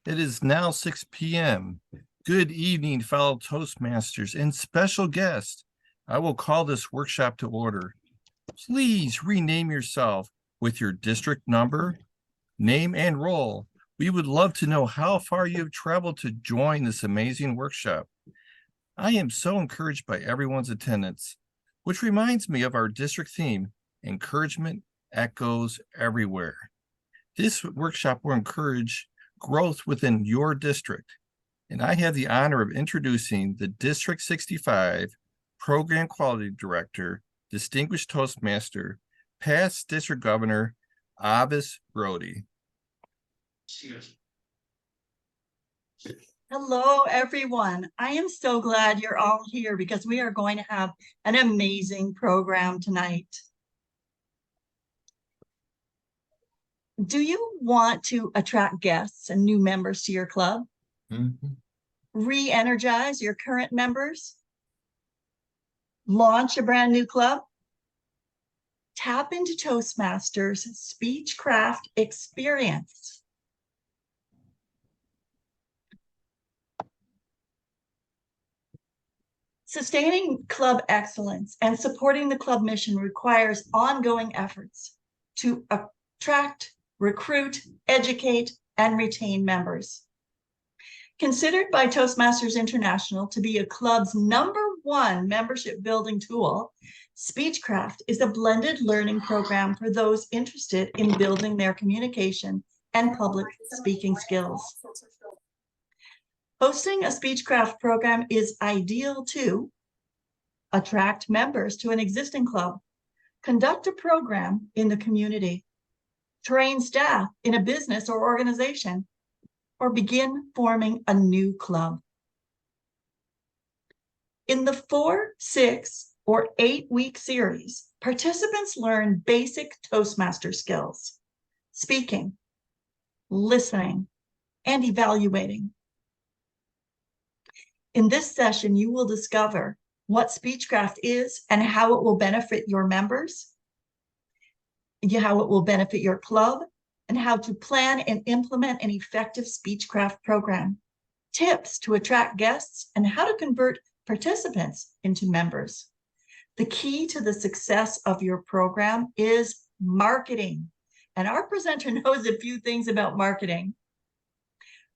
It is now 6 p.m. Good evening, fellow Toastmasters and special guests. I will call this workshop to order. Please rename yourself with your district number, name, and role. We would love to know how far you have traveled to join this amazing workshop. I am so encouraged by everyone's attendance, which reminds me of our district theme, encouragement echoes everywhere. This workshop will encourage growth within your district, and I have the honor of introducing the District 65 Program Quality Director, Distinguished Toastmaster, past District Governor, Avis Brody. Hello, everyone. I am so glad you're all here because we are going to have an amazing program tonight. Do you want to attract guests and new members to your club? Re-energize your current members? Launch a brand new club? Tap into Toastmasters' Speechcraft experience. Sustaining club excellence and supporting the club mission requires ongoing efforts to attract, recruit, educate, and retain members. Considered by Toastmasters International to be a club's #1 membership building tool, Speechcraft is a blended learning program for those interested in building their communication and public speaking skills. Hosting a Speechcraft program is ideal to attract members to an existing club, conduct a program in the community, train staff in a business or organization, or begin forming a new club. In the 4, 6, or 8-week series, participants learn basic Toastmaster skills: speaking, listening, and evaluating. In this session, you will discover what Speechcraft is and how it will benefit your members, how it will benefit your club, and how to plan and implement an effective Speechcraft program, tips to attract guests, and how to convert participants into members. The key to the success of your program is marketing, and our presenter knows a few things about marketing.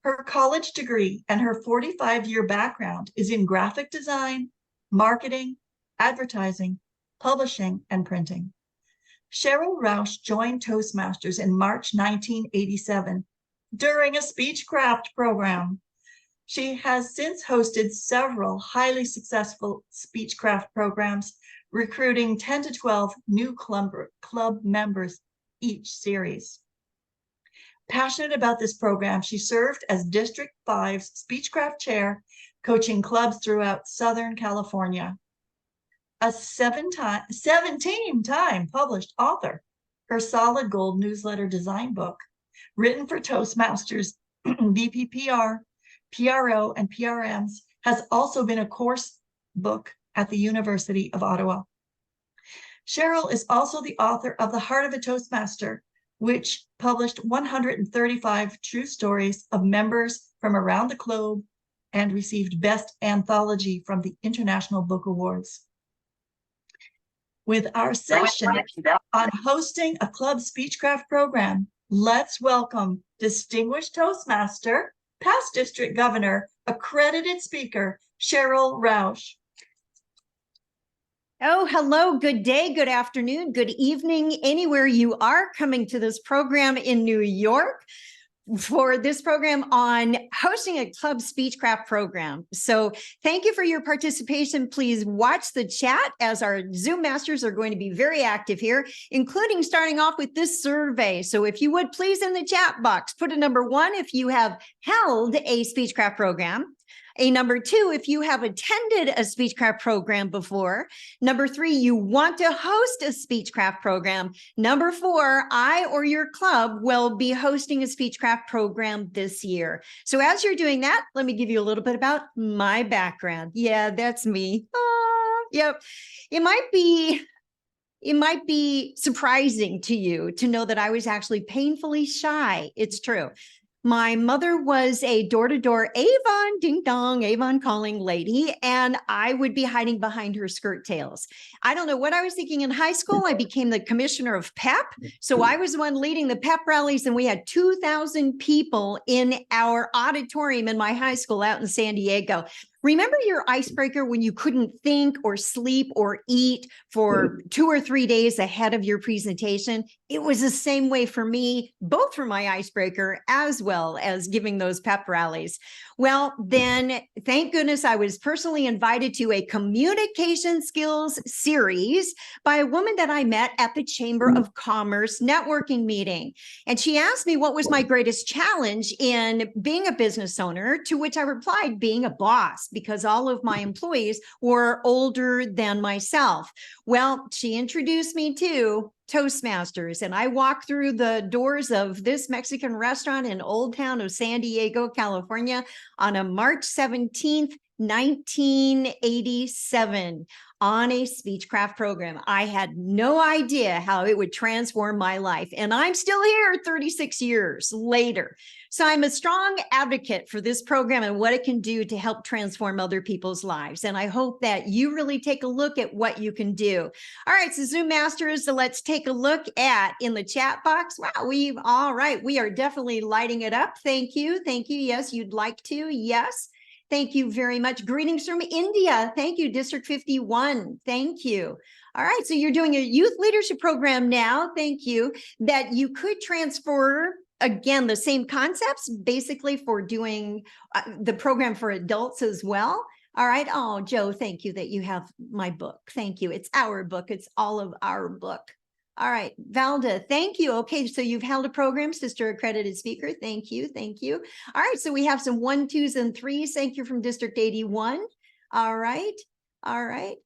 Her college degree and her 45-year background is in graphic design, marketing, advertising, publishing, and printing. Sheryl Roush joined Toastmasters in March 1987 during a Speechcraft program. She has since hosted several highly successful Speechcraft programs, recruiting 10 to 12 new club members each series. Passionate about this program, she served as District 5's Speechcraft Chair, coaching clubs throughout Southern California. A 17-time published author, her Solid Gold newsletter design book, written for Toastmasters, VPPR, PRO, and PRMs, has also been a course book at the University of Ottawa. Sheryl is also the author of The Heart of a Toastmaster, which published 135 true stories of members from around the globe and received Best Anthology from the International Book Awards. With our session on hosting a club Speechcraft program, let's welcome Distinguished Toastmaster, past District Governor, accredited speaker, Sheryl Roush. Oh, hello, good day, good afternoon, good evening, anywhere you are coming to this program in New York for this program on hosting a club Speechcraft program. So thank you for your participation. Please watch the chat as our Zoom masters are going to be very active here, including starting off with this survey. So if you would please in the chat box, put a number 1 if you have held a Speechcraft program. A number 2, if you have attended a Speechcraft program before. Number 3, you want to host a Speechcraft program. Number 4, I or your club will be hosting a Speechcraft program this year. So as you're doing that, let me give you a little bit about my background. Yeah, that's me. Yep. It might be surprising to you to know that I was actually painfully shy. It's true. My mother was a door-to-door Avon, ding dong, Avon calling lady, and I would be hiding behind her skirt tails. I don't know what I was thinking in high school. I became the commissioner of PEP. So I was the one leading the PEP rallies, and we had 2,000 people in our auditorium in my high school out in San Diego. Remember your icebreaker when you couldn't think or sleep or eat for 2 or 3 days ahead of your presentation? It was the same way for me, both for my icebreaker as well as giving those pep rallies. Well, then thank goodness I was personally invited to a communication skills series by a woman that I met at the Chamber of Commerce networking meeting. And she asked me what was my greatest challenge in being a business owner, to which I replied, being a boss, because all of my employees were older than myself. Well, she introduced me to Toastmasters, and I walked through the doors of this Mexican restaurant in Old Town of San Diego, California on a March 17th, 1987 on a Speechcraft program. I had no idea how it would transform my life, and I'm still here 36 years later. So I'm a strong advocate for this program and what it can do to help transform other people's lives. And I hope that you really take a look at what you can do. All right, so Zoom Masters, so let's take a look at in the chat box. Wow, all right, we are definitely lighting it up. Thank you. Thank you. Yes, you'd like to. Yes. Thank you very much. Greetings from India. Thank you, District 51. Thank you. All right, so you're doing a youth leadership program now. Thank you. That you could transfer, again, the same concepts basically for doing the program for adults as well. All right. Oh, Joe, thank you that you have my book. Thank you. It's our book. It's all of our book. All right, Valda, thank you. Okay, so you've held a program, Sister Accredited Speaker. Thank you, thank you. All right, so we have some 1, 2s, and 3s. Thank you from District 81. All right, all right.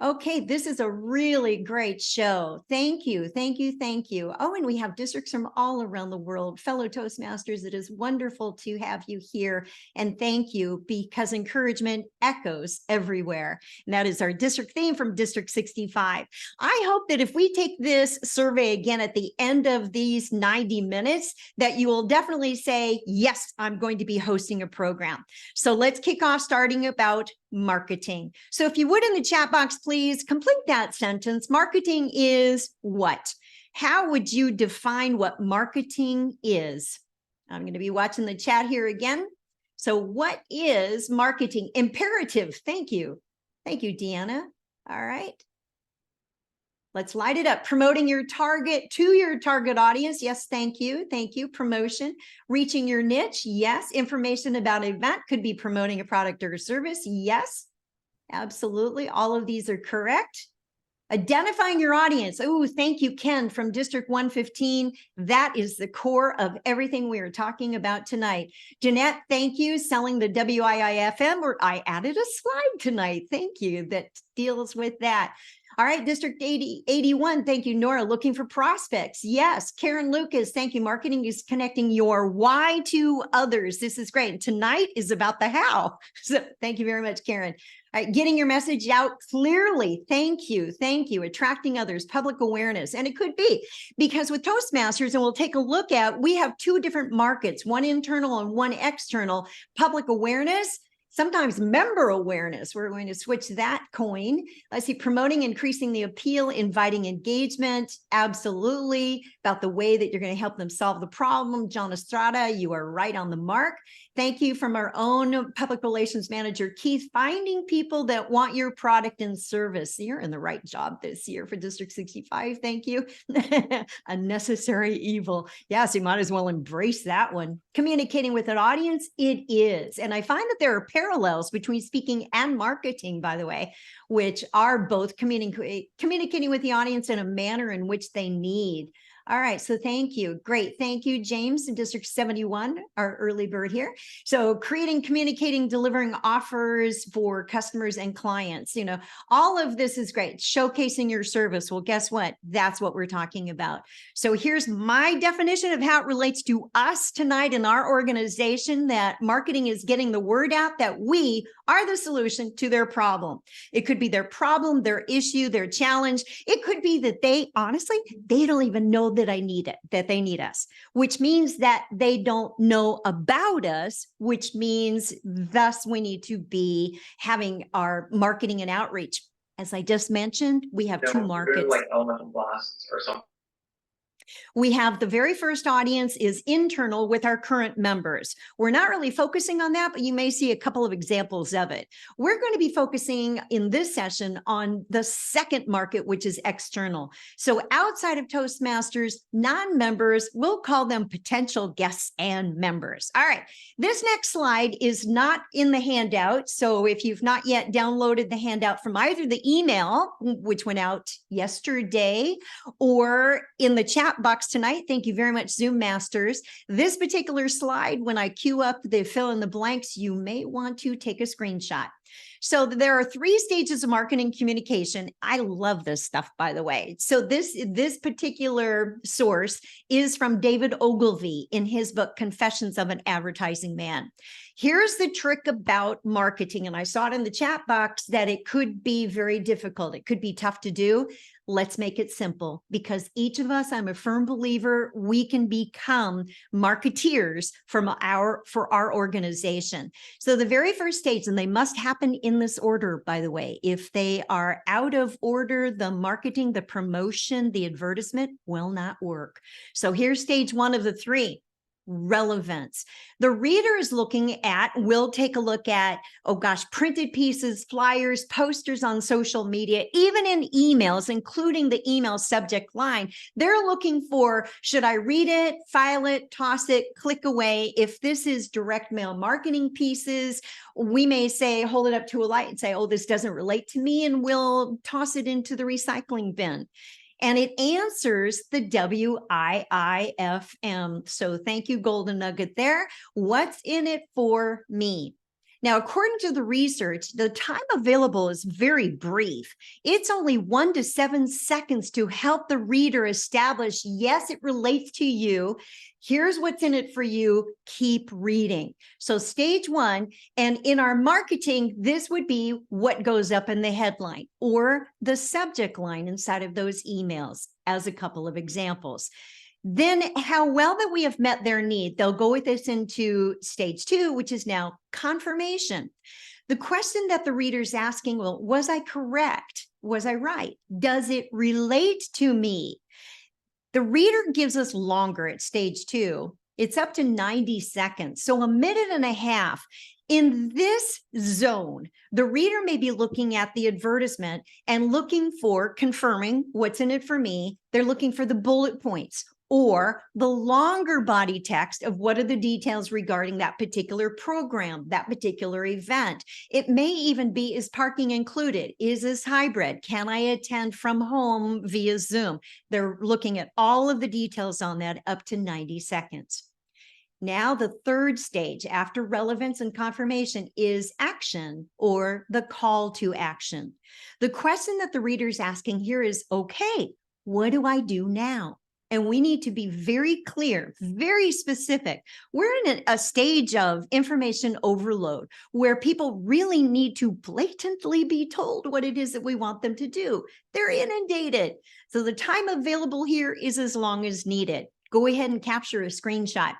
Okay, this is a really great show. Thank you, thank you, thank you. Oh, and we have districts from all around the world. Fellow Toastmasters, it is wonderful to have you here. And thank you, because encouragement echoes everywhere. And that is our district theme from District 65. I hope that if we take this survey again at the end of these 90 minutes, that you will definitely say, yes, I'm going to be hosting a program. So let's kick off starting about marketing. So if you would in the chat box, please complete that sentence. Marketing is what? How would you define what marketing is? I'm going to be watching the chat here again. So what is marketing? Imperative. Thank you. Thank you, Deanna. All right. Let's light it up. Promoting your target to your target audience. Yes, thank you. Thank you. Promotion. Reaching your niche. Yes. Information about an event could be promoting a product or a service. Yes, absolutely. All of these are correct. Identifying your audience. Oh, thank you, Ken from District 115. That is the core of everything we are talking about tonight. Jeanette, thank you. Selling the WIIFM, or I added a slide tonight. Thank you. That deals with that. All right, District 81, thank you, Nora. Looking for prospects. Yes, Karen Lucas, thank you. Marketing is connecting your why to others. This is great. And tonight is about the how. So thank you very much, Karen. All right, getting your message out clearly. Thank you. Thank you. Attracting others, public awareness. And it could be because with Toastmasters, and we'll take a look at, we have 2 different markets, one internal and one external. Public awareness, sometimes member awareness. We're going to switch that coin. Let's see, promoting, increasing the appeal, inviting engagement. Absolutely. About the way that you're going to help them solve the problem. John Estrada, you are right on the mark. Thank you from our own public relations manager, Keith, finding people that want your product and service. You're in the right job this year for District 65. Thank you. A necessary evil. Yes, you might as well embrace that one. Communicating with an audience, it is. And I find that there are parallels between speaking and marketing, by the way, which are both communicating with the audience in a manner in which they need. All right, so thank you. Great. Thank you, James in District 71, our early bird here. So creating, communicating, delivering offers for customers and clients. You know, all of this is great. Showcasing your service. Well, guess what? That's what we're talking about. So here's my definition of how it relates to us tonight in our organization, that marketing is getting the word out that we are the solution to their problem. It could be their problem, their issue, their challenge. It could be that they, honestly, they don't even know that they need us, which means that they don't know about us, which means thus we need to be having our marketing and outreach. As I just mentioned, we have two markets. Like elemental blasts or something. We have the very first audience is internal with our current members. We're not really focusing on that, but you may see a couple of examples of it. We're going to be focusing in this session on the second market, which is external. So outside of Toastmasters, non-members, we'll call them potential guests and members. All right, this next slide is not in the handout. So if you've not yet downloaded the handout from either the email, which went out yesterday, or in the chat box tonight. Thank you very much, Zoom Masters. This particular slide, when I queue up the fill in the blanks, you may want to take a screenshot. So there are 3 stages of marketing communication. I love this stuff, by the way. So this particular source is from David Ogilvy in his book, Confessions of an Advertising Man. Here's the trick about marketing, and I saw it in the chat box that it could be very difficult. It could be tough to do. Let's make it simple, because each of us, I'm a firm believer, we can become marketeers for our organization. So the very first stage, and they must happen in this order, by the way. If they are out of order, the marketing, the promotion, the advertisement will not work. So here's stage 1 of the 3. Relevance. The reader is looking at, we'll take a look at, oh gosh, printed pieces, flyers, posters on social media, even in emails, including the email subject line. They're looking for, should I read it, file it, toss it, click away? If this is direct mail marketing pieces, we may say, hold it up to a light and say, oh, this doesn't relate to me, and we'll toss it into the recycling bin. And it answers the WIIFM. So thank you, Golden Nugget there. What's in it for me? Now, according to the research, the time available is very brief. It's only 1 to 7 seconds to help the reader establish, yes, it relates to you. Here's what's in it for you. Keep reading. So stage 1, and in our marketing, this would be what goes up in the headline or the subject line inside of those emails as a couple of examples. Then how well that we have met their need, they'll go with this into stage 2, which is now confirmation. The question that the reader's asking, well, was I correct? Was I right? Does it relate to me? The reader gives us longer at stage 2. It's up to 90 seconds. So 1.5 minutes. In this zone, the reader may be looking at the advertisement and looking for confirming what's in it for me. They're looking for the bullet points or the longer body text of what are the details regarding that particular program, that particular event. It may even be, is parking included? Is this hybrid? Can I attend from home via Zoom? They're looking at all of the details on that up to 90 seconds. Now, the third stage after relevance and confirmation is action or the call to action. The question that the reader's asking here is, okay, what do I do now? And we need to be very clear, very specific. We're in a stage of information overload where people really need to blatantly be told what it is that we want them to do. They're inundated. So the time available here is as long as needed. Go ahead and capture a screenshot.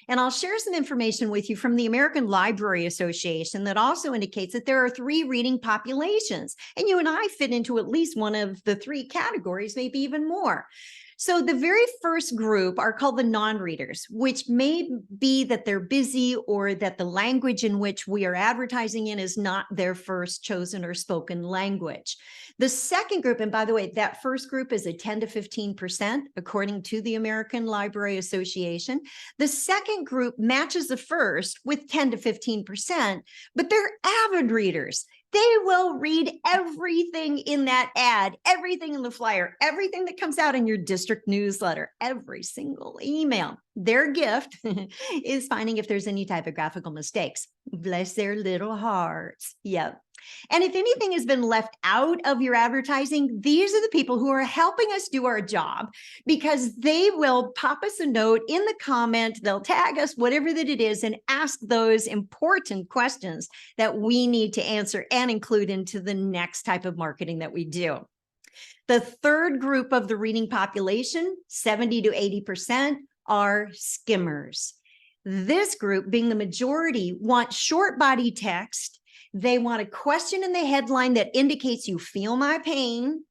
And I'll share some information with you from the American Library Association that also indicates that there are 3 reading populations, and you and I fit into at least one of the 3 categories, maybe even more. So the very first group are called the non-readers, which may be that they're busy or that the language in which we are advertising in is not their first chosen or spoken language. The second group, and by the way, that first group is a 10 to 15%, according to the American Library Association. The second group matches the first with 10 to 15%, but they're avid readers. They will read everything in that ad, everything in the flyer, everything that comes out in your district newsletter, every single email. Their gift is finding if there's any typographical mistakes. Bless their little hearts. Yep. And if anything has been left out of your advertising, these are the people who are helping us do our job, because they will pop us a note in the comment, they'll tag us, whatever that it is, and ask those important questions that we need to answer and include into the next type of marketing that we do. The third group of the reading population, 70 to 80%, are skimmers. This group, being the majority, want short body text. They want a question in the headline that indicates you feel my pain,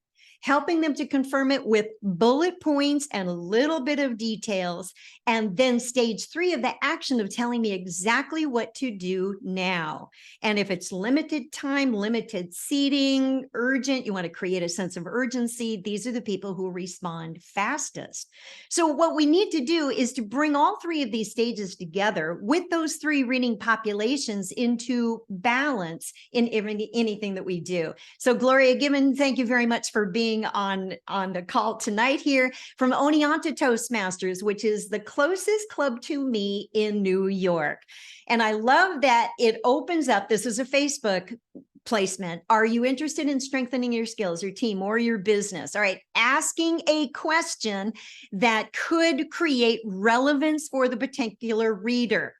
helping them to confirm it with bullet points and a little bit of details. And then stage 3 of the action of telling me exactly what to do now. And if it's limited time, limited seating, urgent, you want to create a sense of urgency, these are the people who respond fastest. So what we need to do is to bring all 3 of these stages together with those 3 reading populations into balance in anything that we do. So Gloria Gibbon, thank you very much for being on the call tonight here from Oneonta Toastmasters, which is the closest club to me in New York. And I love that it opens up, this is a Facebook placement. Are you interested in strengthening your skills, your team, or your business? All right, asking a question that could create relevance for the particular reader.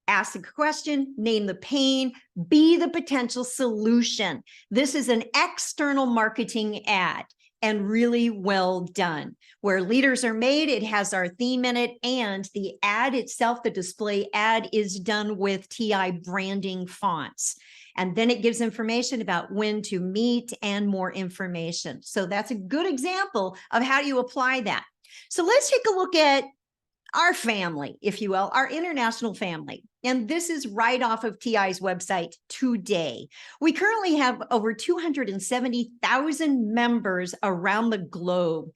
Ask a question, name the pain, be the potential solution. This is an external marketing ad and really well done. Where leaders are made, it has our theme in it, and the ad itself, the display ad, is done with TI branding fonts. And then it gives information about when to meet and more information. So that's a good example of how you apply that. So let's take a look at our family, if you will, our international family. And this is right off of TI's website today. We currently have over 270,000 members around the globe,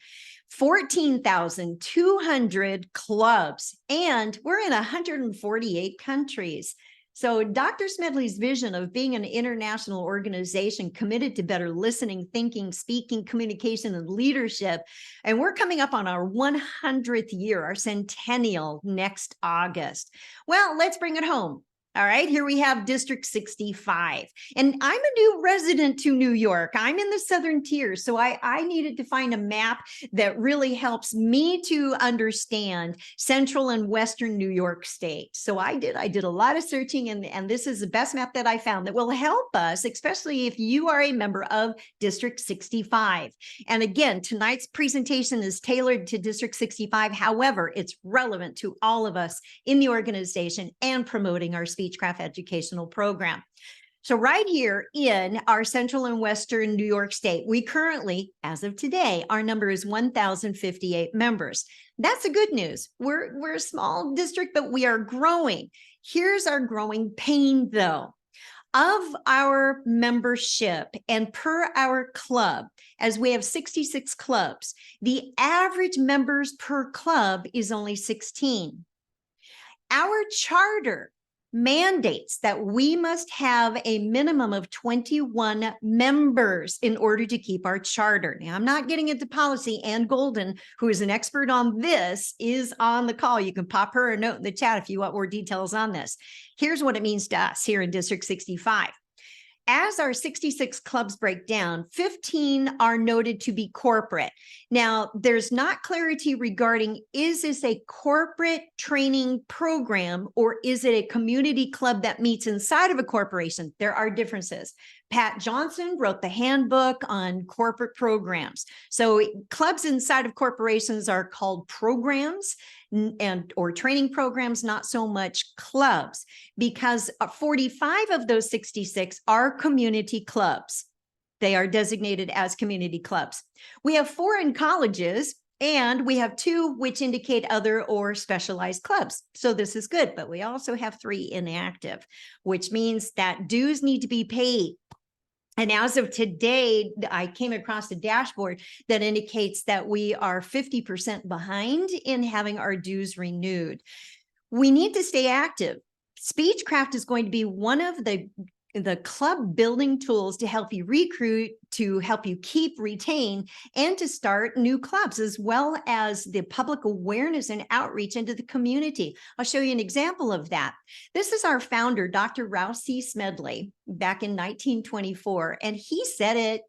14,200 clubs, and we're in 148 countries. So Dr. Smedley's vision of being an international organization committed to better listening, thinking, speaking, communication, and leadership. And we're coming up on our 100th year, our centennial next August. Well, let's bring it home. All right, here we have District 65. And I'm a new resident to New York. I'm in the Southern Tier, so I needed to find a map that really helps me to understand Central and Western New York State. So I did a lot of searching, and this is the best map that I found that will help us, especially if you are a member of District 65. And again, tonight's presentation is tailored to District 65. However, it's relevant to all of us in the organization and promoting our Speechcraft educational program. So right here in our Central and Western New York State, we currently, as of today, our number is 1,058 members. That's the good news. We're a small district, but we are growing. Here's our growing pain, though. Of our membership and per our club, as we have 66 clubs, the average members per club is only 16. Our charter mandates that we must have a minimum of 21 members in order to keep our charter. Now, I'm not getting into policy. Ann Golden, who is an expert on this, is on the call. You can pop her a note in the chat if you want more details on this. Here's what it means to us here in District 65. As our 66 clubs break down, 15 are noted to be corporate. Now, there's not clarity regarding, is this a corporate training program or is it a community club that meets inside of a corporation? There are differences. Pat Johnson wrote the handbook on corporate programs. So clubs inside of corporations are called programs or training programs, not so much clubs, because 45 of those 66 are community clubs. They are designated as community clubs. We have 4 in colleges, and we have 2 which indicate other or specialized clubs. So this is good, but we also have 3 inactive, which means that dues need to be paid. And as of today, I came across a dashboard that indicates that we are 50% behind in having our dues renewed. We need to stay active. Speechcraft is going to be one of the club building tools to help you recruit, to help you keep, retain, and to start new clubs, as well as the public awareness and outreach into the community. I'll show you an example of that. This is our founder, Dr. Roush Smedley, back in 1924, and he said it.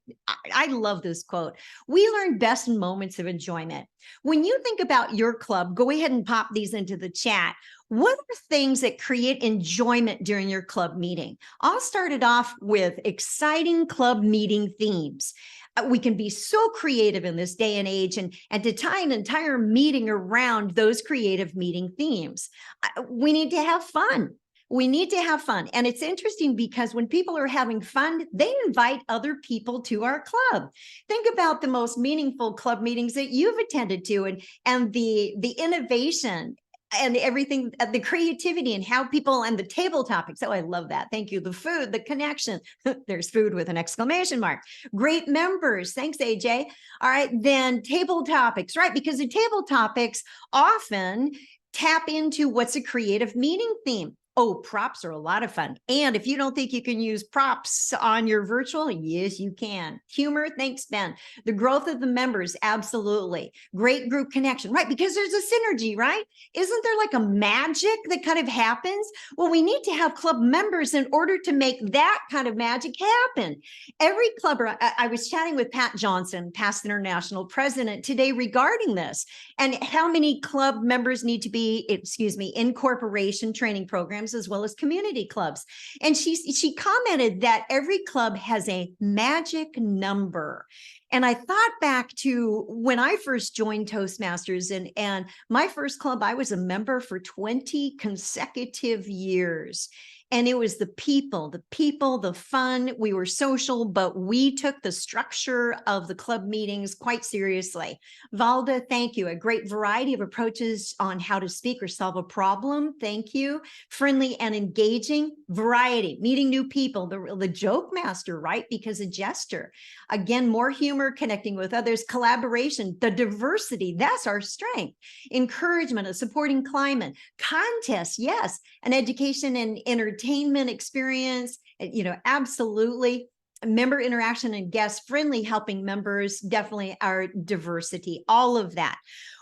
I love this quote. We learn best in moments of enjoyment. When you think about your club, go ahead and pop these into the chat. What are things that create enjoyment during your club meeting? I'll start it off with exciting club meeting themes. themes. We can be so creative in this day and age, and to tie an entire meeting around those creative meeting themes. We need to have fun. We need to have fun. And it's interesting because when people are having fun, they invite other people to our club. Think about the most meaningful club meetings that you've attended to, and the innovation and everything, the creativity and how people, and the table topics. Oh, I love that. Thank you. The food, the connection. There's food with an exclamation mark. Great members. Thanks, AJ. All right. Then table topics, right? Because the table topics often tap into what's a creative meeting theme. Oh, props are a lot of fun. And if you don't think you can use props on your virtual, yes, you can. Humor, thanks, Ben. The growth of the members, absolutely. Great group connection, right? Because there's a synergy, right? Isn't there like a magic that kind of happens? Well, we need to have club members in order to make that kind of magic happen. Every clubber, I was chatting with Pat Johnson, past international president, today regarding this, and how many club members need to be, in corporation training programs, as well as community clubs. And she commented that every club has a magic number. And I thought back to when I first joined Toastmasters, and my first club, I was a member for 20 consecutive years. And it was the people, the fun. We were social, but we took the structure of the club meetings quite seriously. Valda, thank you. A great variety of approaches on how to speak or solve a problem. Thank you. Friendly and engaging. Variety, meeting new people. The joke master, right? Because a jester. Again, more humor, connecting with others. Collaboration, the diversity. That's our strength. Encouragement, a supporting climate. Contests, yes. An education and entertainment experience, absolutely. Member interaction and guest friendly, helping members, definitely our diversity, all of that.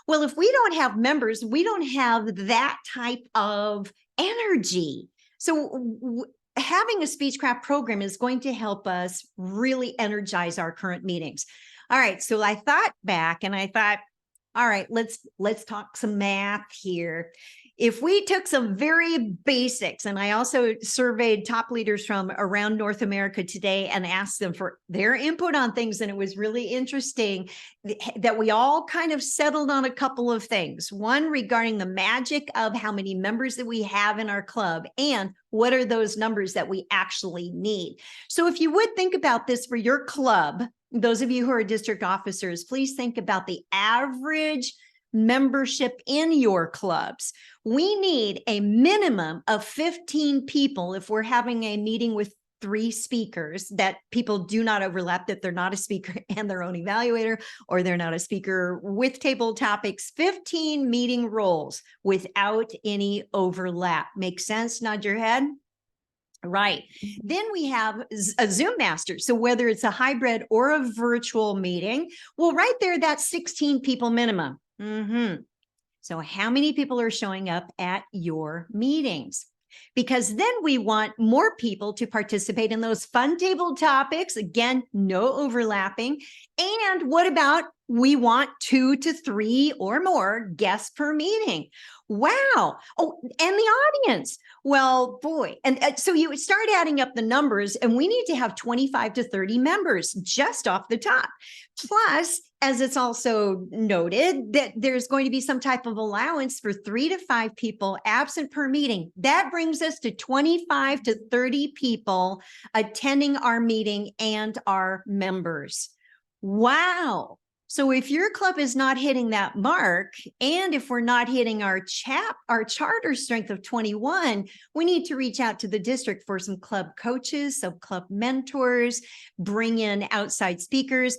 Well, if we don't have members, we don't have that type of energy. So having a Speechcraft program is going to help us really energize our current meetings. All right, so I thought back and I thought, all right, let's talk some math here. If we took some very basics, and I also surveyed top leaders from around North America today and asked them for their input on things, and it was really interesting that we all kind of settled on a couple of things. One, regarding the magic of how many members that we have in our club, and what are those numbers that we actually need. So if you would think about this for your club, those of you who are district officers, please think about the average membership in your clubs. We need a minimum of 15 people if we're having a meeting with 3 speakers, that people do not overlap, that they're not a speaker and their own evaluator, or they're not a speaker with table topics. 15 meeting roles without any overlap. Make sense? Nod your head. Right. Then we have a Zoom master. So whether it's a hybrid or a virtual meeting, well, right there, that's 16 people minimum. So how many people are showing up at your meetings? Because then we want more people to participate in those fun table topics. Again, no overlapping. And what about, we want 2 to 3 or more guests per meeting. Wow. Oh, and the audience. Well, boy. And so you start adding up the numbers, and we need to have 25 to 30 members just off the top. Plus, as it's also noted, that there's going to be some type of allowance for 3 to 5 people absent per meeting. That brings us to 25 to 30 people attending our meeting and our members. Wow. So if your club is not hitting that mark, and if we're not hitting our charter strength of 21, we need to reach out to the district for some club coaches, some club mentors, bring in outside speakers.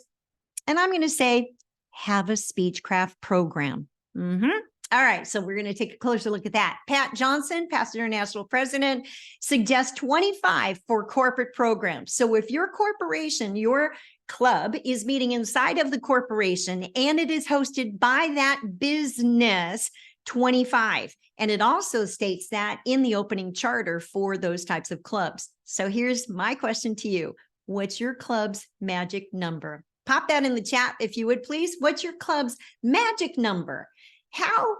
And I'm going to say, have a Speechcraft program. All right, so we're going to take a closer look at that. Pat Johnson, past international president, suggests 25 for corporate programs. So if your corporation, your club is meeting inside of the corporation and it is hosted by that business, 25. And it also states that in the opening charter for those types of clubs. So here's my question to you. What's your club's magic number? Pop that in the chat if you would, please. What's your club's magic number? How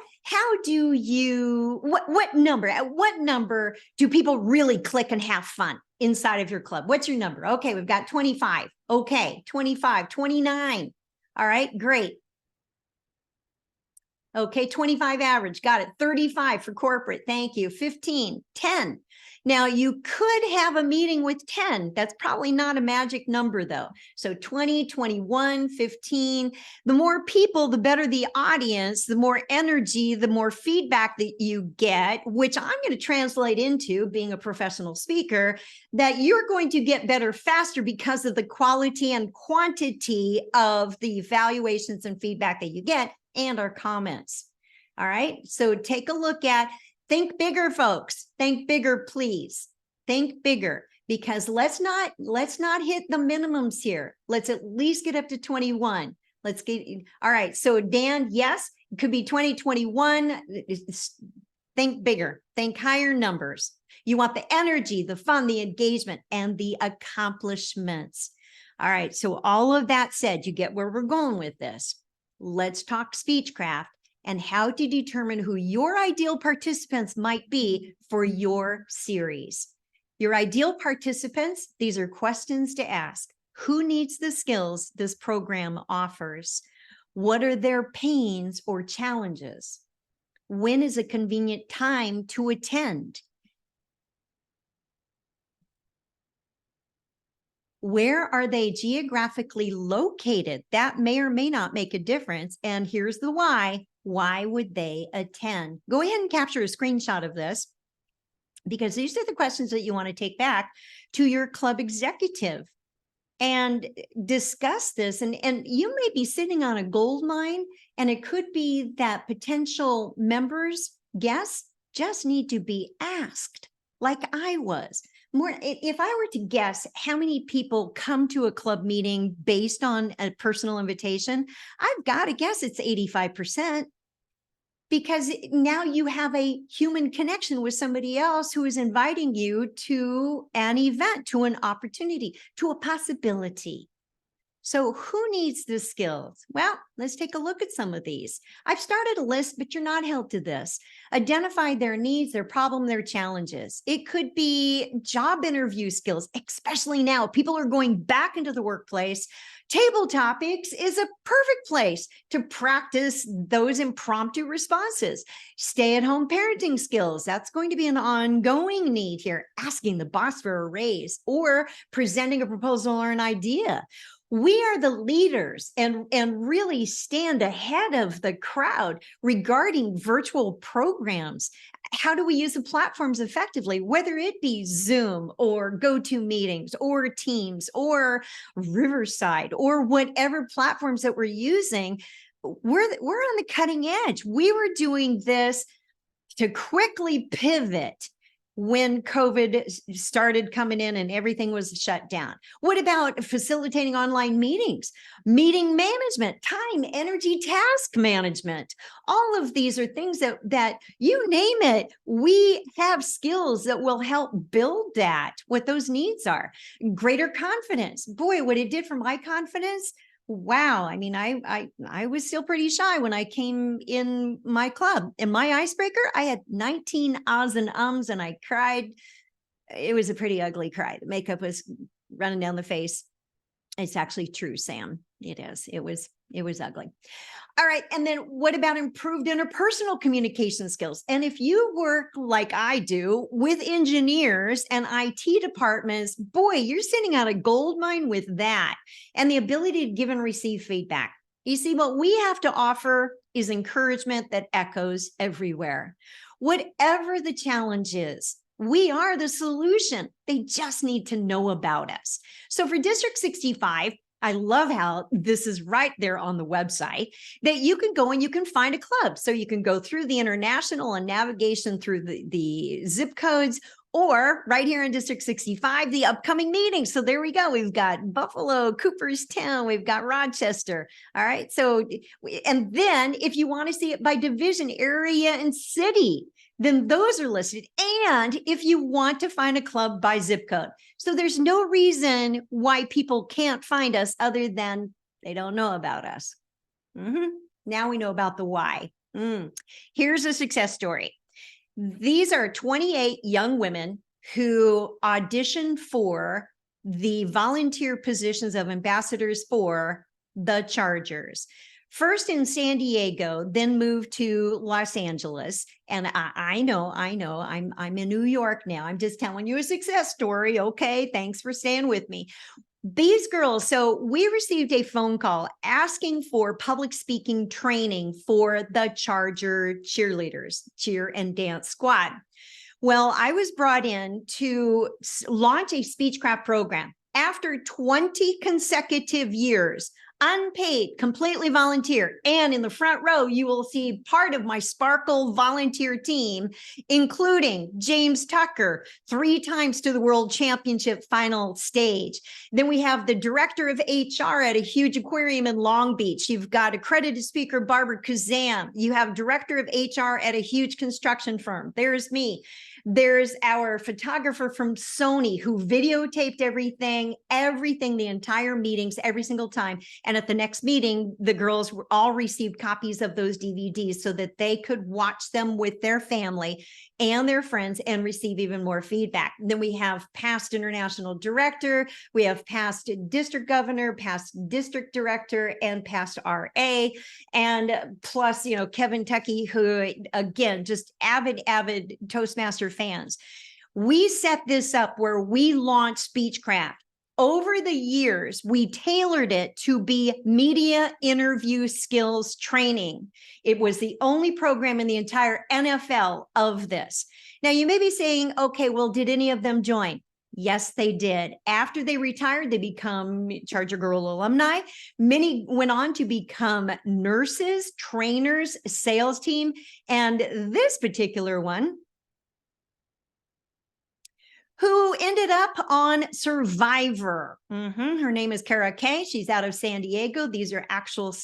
do you, at what number do people really click and have fun inside of your club? What's your number? Okay, we've got 25. Okay, 25, 29. All right, great. Okay, 25 average, got it. 35 for corporate, thank you. 15, 10. Now you could have a meeting with 10. That's probably not a magic number though. So 20, 21, 15. The more people, the better the audience, the more energy, the more feedback that you get, which I'm going to translate into, being a professional speaker, that you're going to get better faster because of the quality and quantity of the evaluations and feedback that you get and our comments. All right. So take a look at, think bigger, folks. Think bigger, please. Think bigger, because let's not hit the minimums here. Let's at least get up to 21. Let's get, all right. So Dan, yes, it could be 2021. Think bigger, think higher numbers. You want the energy, the fun, the engagement, and the accomplishments. All right. So all of that said, you get where we're going with this. Let's talk Speechcraft and how to determine who your ideal participants might be for your series. Your ideal participants, these are questions to ask. Who needs the skills this program offers? What are their pains or challenges? When is a convenient time to attend? Where are they geographically located? That may or may not make a difference. And here's the why. Why would they attend? Go ahead and capture a screenshot of this, because these are the questions that you want to take back to your club executive and discuss this. And you may be sitting on a gold mine, and it could be that potential members, guests, just need to be asked, like I was. More, if I were to guess how many people come to a club meeting based on a personal invitation, I've got to guess it's 85%, because now you have a human connection with somebody else who is inviting you to an event, to an opportunity, to a possibility. So who needs the skills? Well, let's take a look at some of these. I've started a list, but you're not held to this. Identify their needs, their problem, their challenges. It could be job interview skills, especially now. People are going back into the workplace. Table Topics is a perfect place to practice those impromptu responses. Stay-at-home parenting skills, that's going to be an ongoing need here. Asking the boss for a raise or presenting a proposal or an idea. We are the leaders and really stand ahead of the crowd regarding virtual programs. How do we use the platforms effectively, whether it be Zoom or GoToMeetings or Teams or Riverside or whatever platforms that we're using? We're on the cutting edge. We were doing this to quickly pivot when COVID started coming in and everything was shut down. What about facilitating online meetings, meeting management, time, energy, task management? All of these are things that you name it, we have skills that will help build that, what those needs are. Greater confidence. Boy, what it did for my confidence. Wow. I mean, I was still pretty shy when I came in my club. In my icebreaker, I had 19 ahs and ums, and I cried. It was a pretty ugly cry. The makeup was running down the face. It's actually true, Sam. It is. It was ugly. All right. And then what about improved interpersonal communication skills? And if you work like I do with engineers and IT departments, boy, you're sitting on a gold mine with that and the ability to give and receive feedback. You see, what we have to offer is encouragement that echoes everywhere. Whatever the challenge is, we are the solution. They just need to know about us. So for District 65, I love how this is right there on the website, that you can go and you can find a club. So you can go through the international and navigation through the zip codes, or right here in District 65, the upcoming meetings. So there we go. We've got Buffalo, Cooperstown, we've got Rochester. All right. So, and then if you want to see it by division, area, and city, then those are listed. And if you want to find a club by zip code. So there's no reason why people can't find us other than they don't know about us. Now we know about the why. Here's a success story. These are 28 young women who auditioned for the volunteer positions of ambassadors for the Chargers. First in San Diego, then moved to Los Angeles. And I know, I'm in New York now. I'm just telling you a success story. Okay, thanks for staying with me. These girls, so we received a phone call asking for public speaking training for the Charger cheerleaders, cheer and dance squad. Well, I was brought in to launch a Speechcraft program after 20 consecutive years, unpaid, completely volunteer. And in the front row, you will see part of my Sparkle volunteer team, including James Tucker, 3 times to the World Championship final stage. Then we have the director of HR at a huge aquarium in Long Beach. You've got accredited speaker Barbara Kazam. You have director of HR at a huge construction firm. There's me. There's our photographer from Sony who videotaped everything, the entire meetings, every single time. And at the next meeting, the girls all received copies of those DVDs so that they could watch them with their family and their friends and receive even more feedback. Then we have past international director, we have past district governor, past district director, and past RA, and plus, Kevin Tucky, who again, just avid Toastmaster fans. We set this up where we launched Speechcraft. Over the years, we tailored it to be media interview skills training. It was the only program in the entire NFL of this. Now, you may be saying, okay, well, did any of them join? Yes, they did. After they retired, they become Charger Girl alumni. Many went on to become nurses, trainers, sales team. And this particular one, who ended up on Survivor. Her name is Kara Kay. She's out of San Diego. These are actual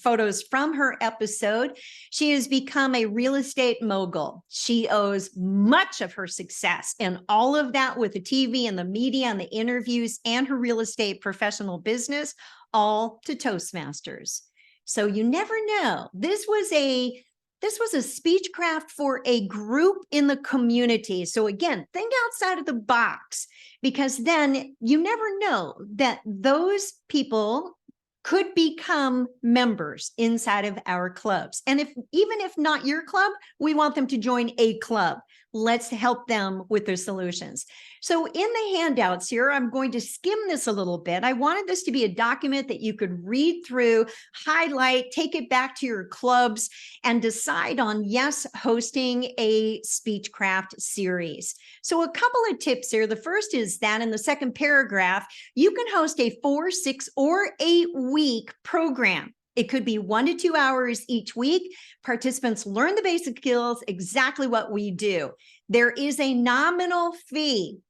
photos from her episode. She has become a real estate mogul. She owes much of her success and all of that with the TV and the media and the interviews and her real estate professional business, all to Toastmasters. So you never know. This was a Speechcraft for a group in the community. So again, think outside of the box, because then you never know that those people could become members inside of our clubs. And even if not your club, we want them to join a club. Let's help them with their solutions. So in the handouts here, I'm going to skim this a little bit. I wanted this to be a document that you could read through, highlight, take it back to your clubs, and decide on, yes, hosting a Speechcraft series. So a couple of tips here. The first is that in the second paragraph, you can host a 4, 6, or 8-week program. It could be 1 to 2 hours each week. Participants learn the basic skills, exactly what we do. There is a nominal fee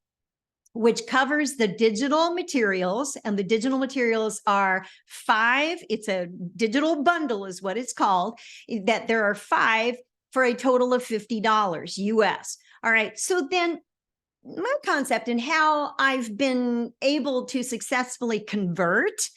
which covers the digital materials, and the digital materials are 5. It's a digital bundle is what it's called, that there are 5 for a total of $50 US. All right. So then my concept and how I've been able to successfully convert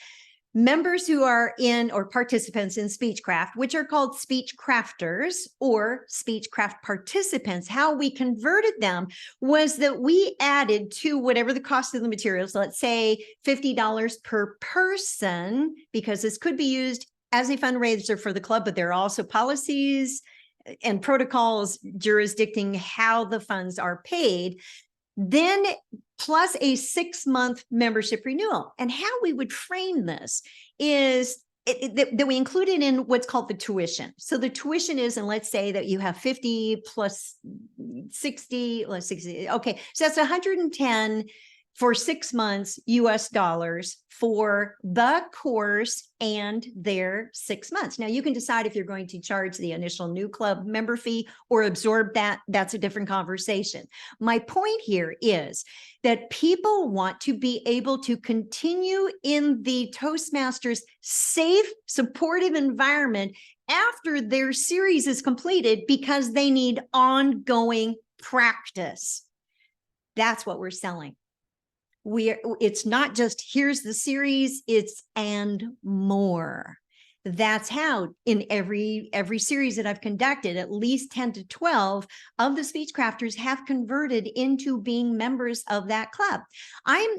members who are in, or participants in Speechcraft, which are called Speechcrafters or Speechcraft participants, how we converted them was that we added to whatever the cost of the materials, let's say $50 per person, because this could be used as a fundraiser for the club, but there are also policies and protocols jurisdicting how the funds are paid. Then plus a 6-month membership renewal. And how we would frame this is that we include it in what's called the tuition. So the tuition is, and let's say that you have 50 plus 60, let's 60. Okay, so that's 110 for 6 months US dollars for the course and their 6 months. Now you can decide if you're going to charge the initial new club member fee or absorb that. That's a different conversation. My point here is that people want to be able to continue in the Toastmasters safe, supportive environment after their series is completed because they need ongoing practice. That's what we're selling. It's not just here's the series, it's and more. That's how in every series that I've conducted, at least 10 to 12 of the Speechcrafters have converted into being members of that club. I'm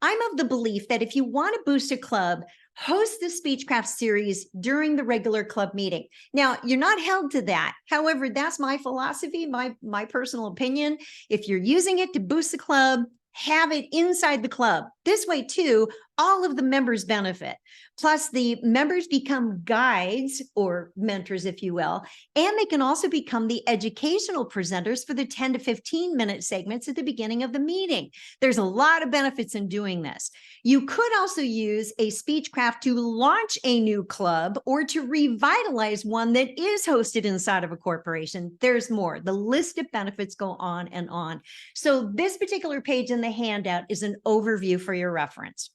of the belief that if you want to boost a club, host the Speechcraft series during the regular club meeting. Now, you're not held to that. However, that's my philosophy, my personal opinion. If you're using it to boost the club, have it inside the club. This way, too, all of the members benefit. Plus, the members become guides or mentors, if you will, and they can also become the educational presenters for the 10 to 15-minute segments at the beginning of the meeting. There's a lot of benefits in doing this. You could also use a Speechcraft to launch a new club or to revitalize one that is hosted inside of a corporation. There's more. The list of benefits go on and on. So this particular page in the handout is an overview for your reference.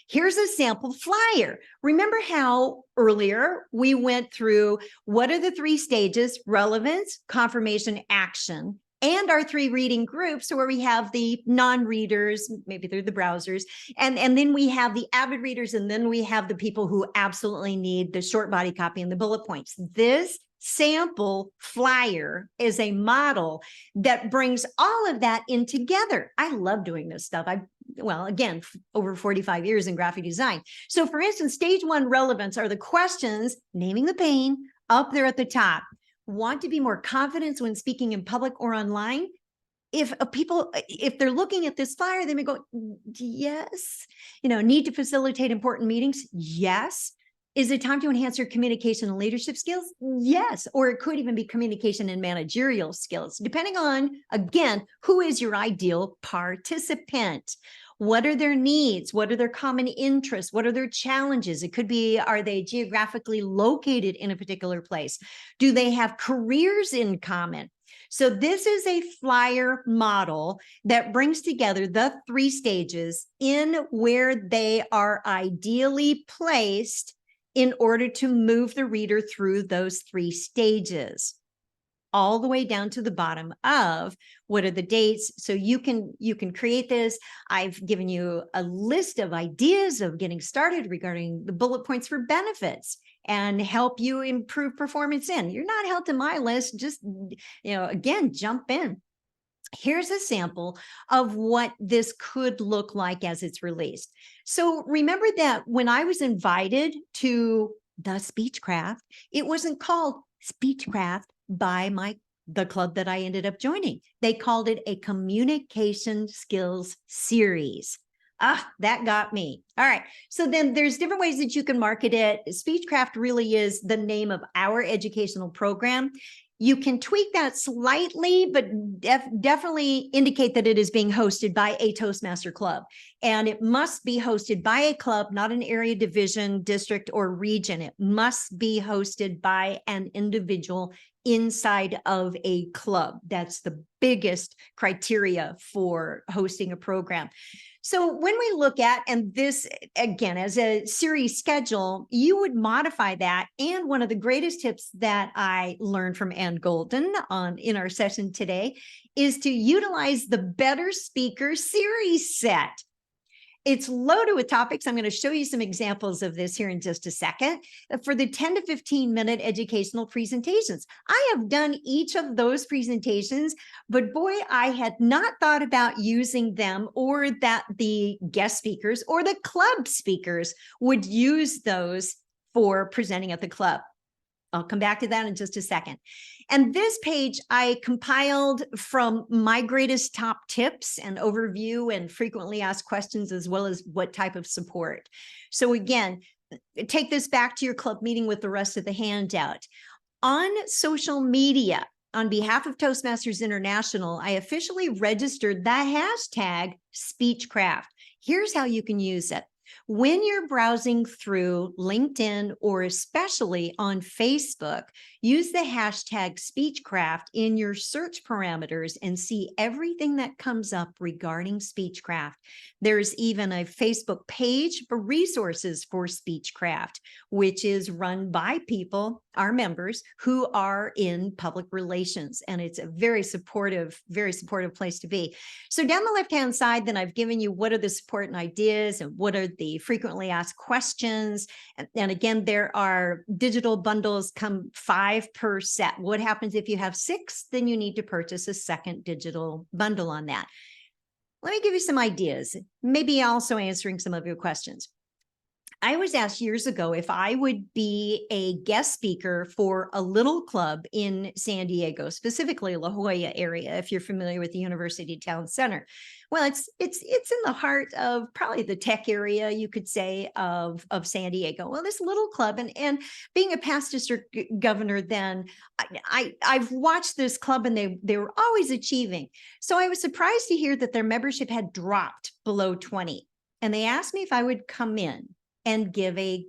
Here's a sample flyer. Remember how earlier we went through what are the 3 stages: relevance, confirmation, action, and our 3 reading groups, where we have the non-readers, maybe through the browsers, and then we have the avid readers, and then we have the people who absolutely need the short body copy and the bullet points. This sample flyer is a model that brings all of that in together. I love doing this stuff. Well, again, over 45 years in graphic design. So for instance, stage 1 relevance are the questions, naming the pain, up there at the top. Want to be more confident when speaking in public or online? If they're looking at this flyer, they may go, yes. Need to facilitate important meetings? Yes. Is it time to enhance your communication and leadership skills? Yes. Or it could even be communication and managerial skills, depending on, again, who is your ideal participant. What are their needs? What are their common interests? What are their challenges? It could be, are they geographically located in a particular place? Do they have careers in common? So this is a flyer model that brings together the 3 stages in where they are ideally placed in order to move the reader through those 3 stages, all the way down to the bottom of what are the dates. So you can create this. I've given you a list of ideas of getting started regarding the bullet points for benefits and help you improve performance in. You're not held to my list. Just, again, jump in. Here's a sample of what this could look like as it's released. So remember that when I was invited to the Speechcraft, it wasn't called Speechcraft by the club that I ended up joining. They called it a communication skills series. That got me. All right. So then there's different ways that you can market it. Speechcraft really is the name of our educational program. You can tweak that slightly, but definitely indicate that it is being hosted by a Toastmaster club. And it must be hosted by a club, not an area, division, district, or region. It must be hosted by an individual inside of a club. That's the biggest criteria for hosting a program. So when we look at, and this again, as a series schedule, you would modify that. And one of the greatest tips that I learned from Ann Golden in our session today is to utilize the Better Speaker series set. It's loaded with topics. I'm going to show you some examples of this here in just a second for the 10 to 15 minute educational presentations. I have done each of those presentations, but boy, I had not thought about using them, or that the guest speakers or the club speakers would use those for presenting at the club. I'll come back to that in just a second. And this page I compiled from my greatest top tips and overview and frequently asked questions, as well as what type of support. So again, take this back to your club meeting with the rest of the handout. On social media, on behalf of Toastmasters International, I officially registered the hashtag Speechcraft. Here's how you can use it. When you're browsing through LinkedIn, or especially on Facebook, use the hashtag Speechcraft in your search parameters and see everything that comes up regarding Speechcraft. There's even a Facebook page for resources for Speechcraft, which is run by people, our members, who are in public relations. And it's a very supportive place to be. So down the left-hand side, then I've given you what are the support and ideas and what are the the frequently asked questions. And again, there are digital bundles come 5 per set. What happens if you have 6? Then you need to purchase a second digital bundle on that. Let me give you some ideas, maybe also answering some of your questions. I was asked years ago if I would be a guest speaker for a little club in San Diego, specifically La Jolla area, if you're familiar with the University Town Center. Well, it's in the heart of probably the tech area, you could say, of San Diego. Well, this little club, and being a past district governor then, I've watched this club and they were always achieving. So I was surprised to hear that their membership had dropped below 20. And they asked me if I would come in and give a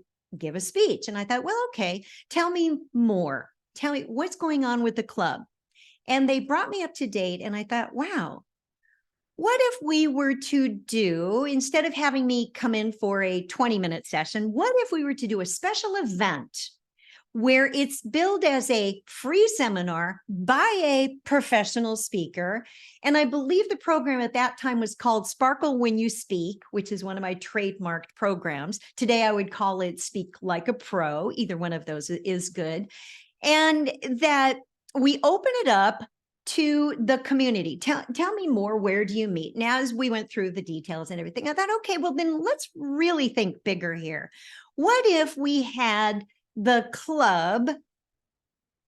speech. And I thought, well, okay, tell me more. Tell me what's going on with the club. And they brought me up to date. And I thought, wow, what if we were to do, instead of having me come in for a 20-minute session, what if we were to do a special event where it's billed as a free seminar by a professional speaker? And I believe the program at that time was called Sparkle When You Speak, which is one of my trademarked programs. Today, I would call it Speak Like a Pro. Either one of those is good. And that we open it up to the community. Tell me more. Where do you meet? Now, as we went through the details and everything, I thought, okay, well, then let's really think bigger here. What if we had the club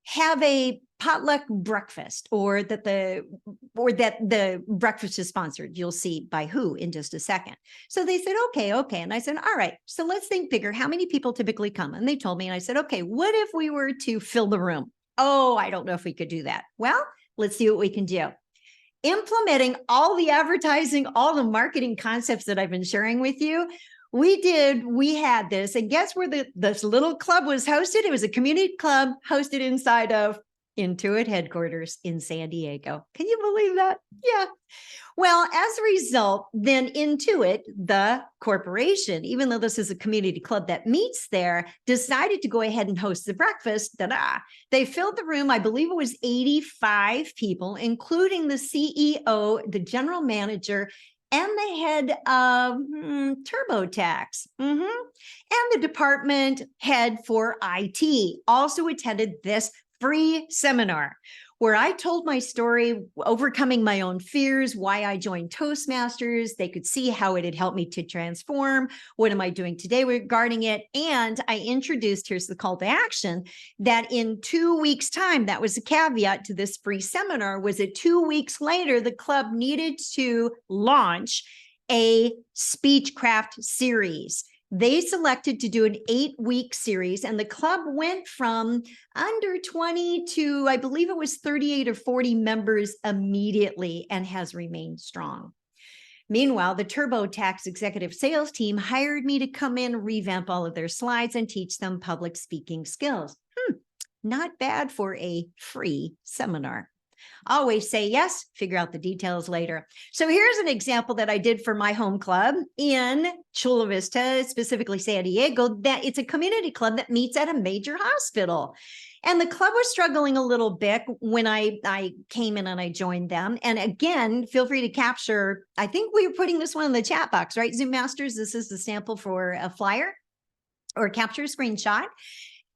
have a potluck breakfast, or that the breakfast is sponsored? You'll see by who in just a second. So they said, okay. And I said, all right, so let's think bigger. How many people typically come? And they told me, and I said, okay, what if we were to fill the room? Oh, I don't know if we could do that. Well, let's see what we can do. Implementing all the advertising, all the marketing concepts that I've been sharing with you, we had this, and guess where this little club was hosted? It was a community club hosted inside of Intuit headquarters in San Diego. Can you believe that? Yeah. Well, as a result, then Intuit, the corporation, even though this is a community club that meets there, decided to go ahead and host the breakfast. They filled the room. I believe it was 85 people, including the CEO, the general manager, and the head of TurboTax, and the department head for IT also attended this free seminar, where I told my story, overcoming my own fears, why I joined Toastmasters. They could see how it had helped me to transform. What am I doing today regarding it? And I introduced, here's the call to action, that in 2 weeks' time, that was a caveat to this free seminar, was that 2 weeks later, the club needed to launch a Speechcraft series. They selected to do an 8-week series, and the club went from under 20 to, I believe it was 38 or 40 members immediately, and has remained strong. Meanwhile, the TurboTax executive sales team hired me to come in, revamp all of their slides, and teach them public speaking skills. Not bad for a free seminar. Always say yes, figure out the details later. So here's an example that I did for my home club in Chula Vista, specifically San Diego, that it's a community club that meets at a major hospital. And the club was struggling a little bit when I came in and I joined them. And again, feel free to capture, I think we were putting this one in the chat box, right? Zoom Masters, this is the sample for a flyer, or capture a screenshot.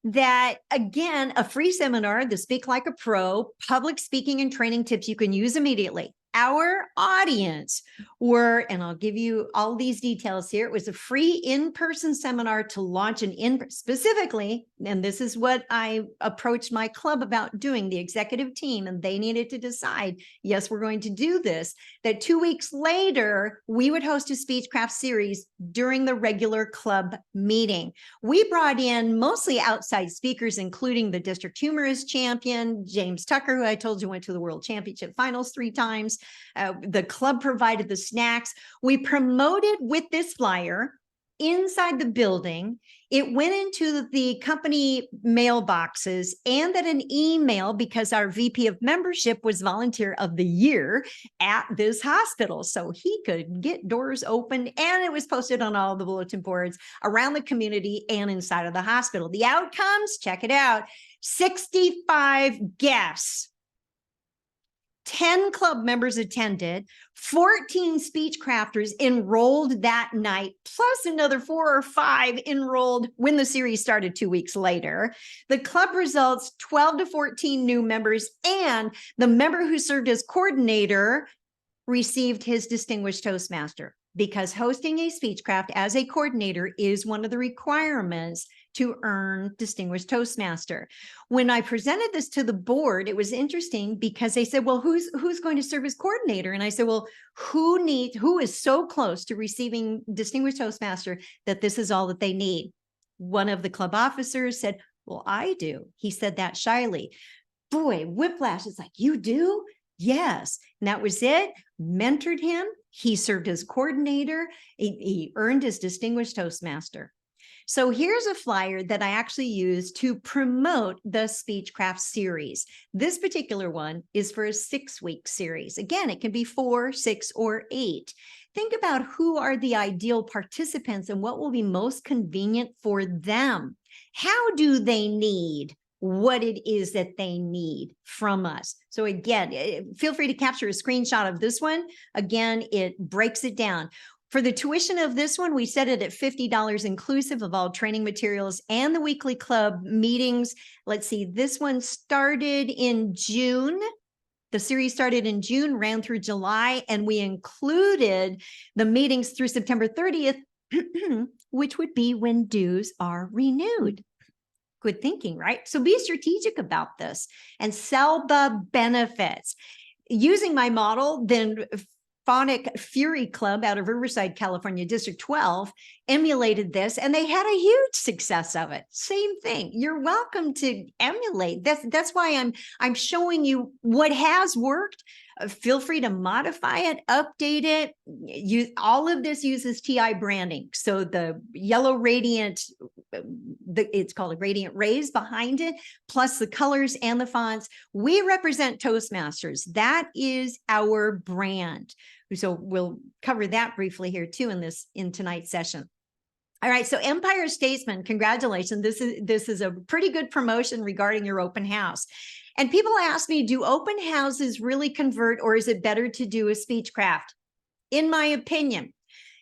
That, again, a free seminar, the Speak Like a Pro, public speaking and training tips you can use immediately. Our audience were, and I'll give you all these details here, it was a free in-person seminar to launch specifically, and this is what I approached my club about doing, the executive team, and they needed to decide, yes, we're going to do this, that 2 weeks later, we would host a Speechcraft series during the regular club meeting. We brought in mostly outside speakers, including the district humorist champion, James Tucker, who I told you went to the World Championship Finals 3 times. The club provided the snacks. We promoted with this flyer inside the building. It went into the company mailboxes and at an email, because our VP of membership was Volunteer of the Year at this hospital. So he could get doors open, and it was posted on all the bulletin boards around the community and inside of the hospital. The outcomes, check it out. 65 guests, 10 club members attended, 14 speech crafters enrolled that night, plus another 4 or 5 enrolled when the series started 2 weeks later. The club results, 12 to 14 new members, and the member who served as coordinator received his Distinguished Toastmaster, because hosting a Speechcraft as a coordinator is one of the requirements to earn Distinguished Toastmaster. When I presented this to the board, it was interesting because they said, well, who's going to serve as coordinator? And I said, well, who is so close to receiving Distinguished Toastmaster that this is all that they need? One of the club officers said, well, I do. He said that shyly. Boy, whiplash. It's like, you do? Yes. And that was it. Mentored him. He served as coordinator. He earned his Distinguished Toastmaster. So here's a flyer that I actually use to promote the Speechcraft series. This particular one is for a 6-week series. Again, it can be 4, 6, or 8. Think about who are the ideal participants and what will be most convenient for them. How do they need what it is that they need from us? So again, feel free to capture a screenshot of this one. Again, it breaks it down. For the tuition of this one, we set it at $50 inclusive of all training materials and the weekly club meetings. Let's see, this one started in June. The series started in June, ran through July, and we included the meetings through September 30th, which would be when dues are renewed. Good thinking, right? So be strategic about this and sell the benefits. Using my model, then Phonic Fury Club out of Riverside, California, District 12, emulated this, and they had a huge success of it. Same thing. You're welcome to emulate. That's why I'm showing you what has worked. Feel free to modify it, update it. All of this uses TI branding. So the yellow radiant, it's called a radiant rays behind it, plus the colors and the fonts. We represent Toastmasters. That is our brand. So we'll cover that briefly here too in tonight's session. All right, so Empire Statesman, congratulations. This is a pretty good promotion regarding your open house. And people ask me, do open houses really convert, or is it better to do a Speechcraft? In my opinion,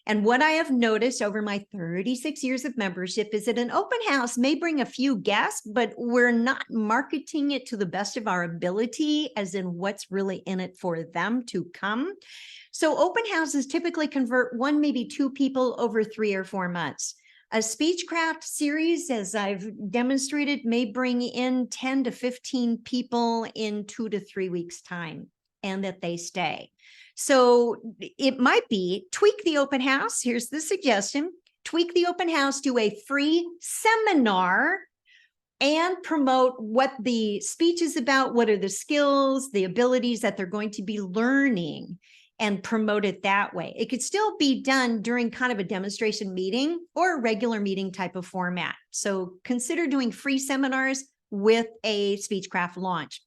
and what I have noticed over my 36 years of membership is that an open house may bring a few guests, but we're not marketing it to the best of our ability, as in what's really in it for them to come. So open houses typically convert 1, maybe 2 people over 3 or 4 months. A Speechcraft series, as I've demonstrated, may bring in 10 to 15 people in 2 to 3 weeks' time, and that they stay. So it might be tweak the open house. Here's the suggestion. Tweak the open house to a free seminar and promote what the speech is about, what are the skills, the abilities that they're going to be learning, and promote it that way. It could still be done during kind of a demonstration meeting or a regular meeting type of format. So consider doing free seminars with a Speechcraft launch.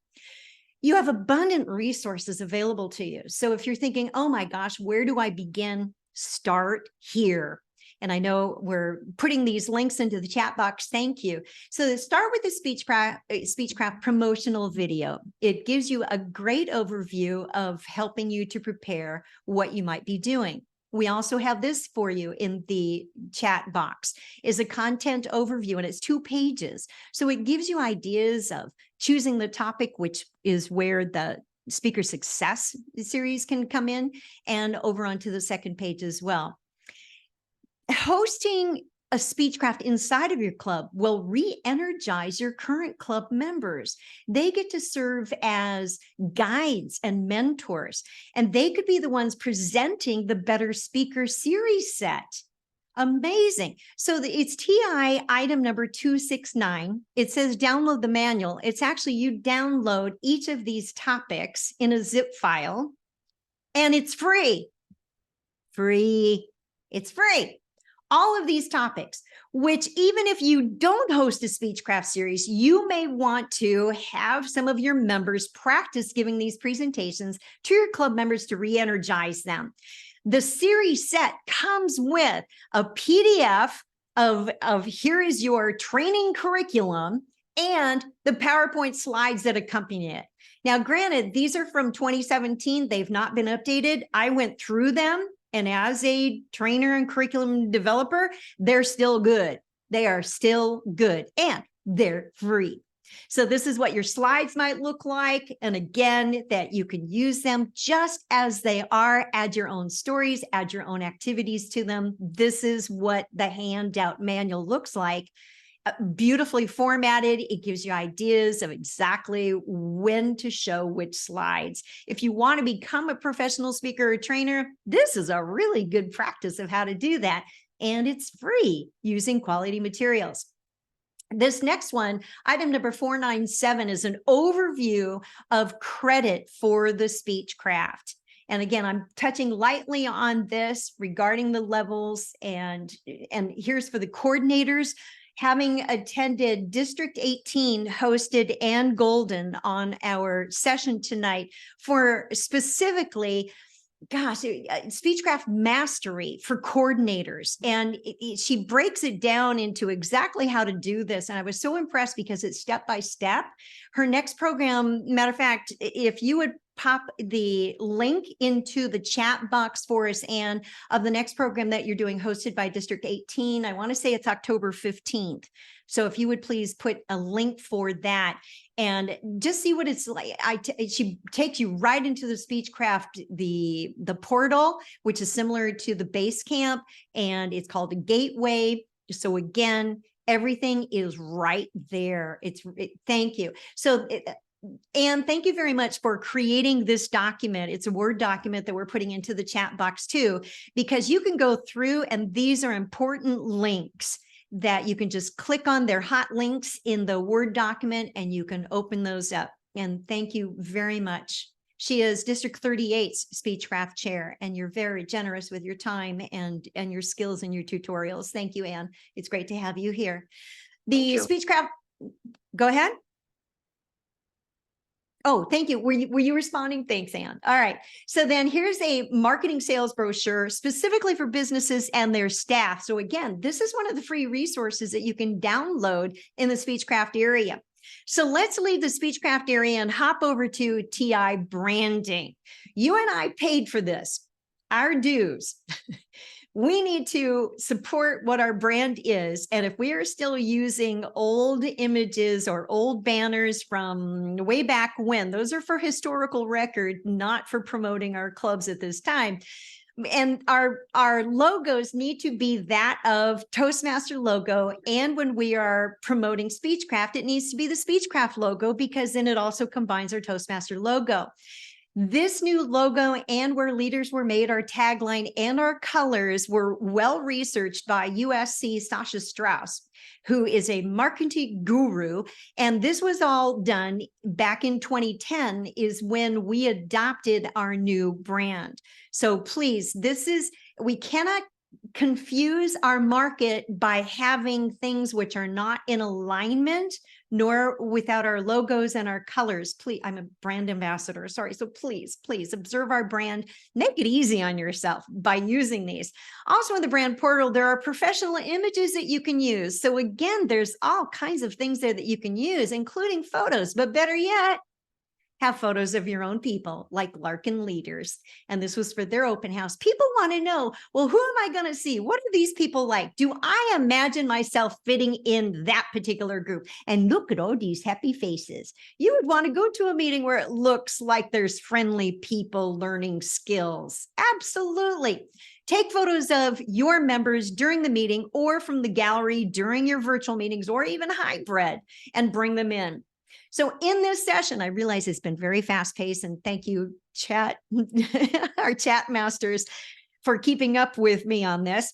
You have abundant resources available to you. So if you're thinking, oh my gosh, where do I begin? Start here. And I know we're putting these links into the chat box. Thank you. So start with the Speechcraft promotional video. It gives you a great overview of helping you to prepare what you might be doing. We also have this for you in the chat box, is a content overview, and it's 2 pages. So it gives you ideas of choosing the topic, which is where the speaker success series can come in, and over onto the second page as well. Hosting a Speechcraft inside of your club will re-energize your current club members. They get to serve as guides and mentors, and they could be the ones presenting the Better Speaker series set. Amazing. So it's TI item number 269. It says download the manual. It's actually you download each of these topics in a zip file, and it's free. Free. It's free. All of these topics, which even if you don't host a Speechcraft series, you may want to have some of your members practice giving these presentations to your club members to re-energize them. The series set comes with a PDF of here is your training curriculum and the PowerPoint slides that accompany it. Now, granted, these are from 2017. They've not been updated. I went through them, and as a trainer and curriculum developer, they're still good. They are still good, and they're free. So this is what your slides might look like. And again, that you can use them just as they are, add your own stories, add your own activities to them. This is what the handout manual looks like. Beautifully formatted. It gives you ideas of exactly when to show which slides. If you want to become a professional speaker or trainer, this is a really good practice of how to do that. And it's free using quality materials. This next one, item number 497, is an overview of credit for the Speechcraft. And again, I'm touching lightly on this regarding the levels, and here's for the coordinators. Having attended District 18 hosted Ann Golden on our session tonight for specifically, Speechcraft mastery for coordinators. And she breaks it down into exactly how to do this. And I was so impressed because it's step by step. Her next program, matter of fact, if you would pop the link into the chat box for us, Anne, of the next program that you're doing hosted by District 18. I want to say it's October 15th. So if you would please put a link for that and just see what it's like. She takes you right into the Speechcraft, the portal, which is similar to the Basecamp, and it's called a gateway. So again, everything is right there. Thank you. So Anne, thank you very much for creating this document. It's a Word document that we're putting into the chat box too, because you can go through and these are important links that you can just click on. Their hot links in the Word document and you can open those up. And thank you very much. She is District 38's Speechcraft Chair, and you're very generous with your time and your skills and your tutorials. Thank you, Anne. It's great to have you here. The Speechcraft, go ahead. Oh, thank you. Were you responding? Thanks, Anne. All right. So then here's a marketing sales brochure specifically for businesses and their staff. So again, this is one of the free resources that you can download in the Speechcraft area. So let's leave the Speechcraft area and hop over to TI branding. You and I paid for this, our dues. We need to support what our brand is. And if we are still using old images or old banners from way back when, those are for historical record, not for promoting our clubs at this time. And our logos need to be that of Toastmaster logo. And when we are promoting Speechcraft, it needs to be the Speechcraft logo, because then it also combines our Toastmaster logo. This new logo and where leaders were made, our tagline and our colors were well researched by USC Sasha Strauss, who is a marketing guru. And this was all done back in 2010 is when we adopted our new brand. So please, we cannot confuse our market by having things which are not in alignment, nor without our logos and our colors. Please, I'm a brand ambassador, sorry. So please observe our brand, make it easy on yourself by using these. Also in the brand portal, there are professional images that you can use. So again, there's all kinds of things there that you can use, including photos, but better yet, have photos of your own people, like Larkin leaders. And this was for their open house. People want to know, well, who am I going to see? What are these people like? Do I imagine myself fitting in that particular group? And look at all these happy faces. You would want to go to a meeting where it looks like there's friendly people learning skills. Absolutely. Take photos of your members during the meeting or from the gallery during your virtual meetings or even hybrid and bring them in. So in this session, I realize it's been very fast paced, and thank you, chat, our chat masters, for keeping up with me on this.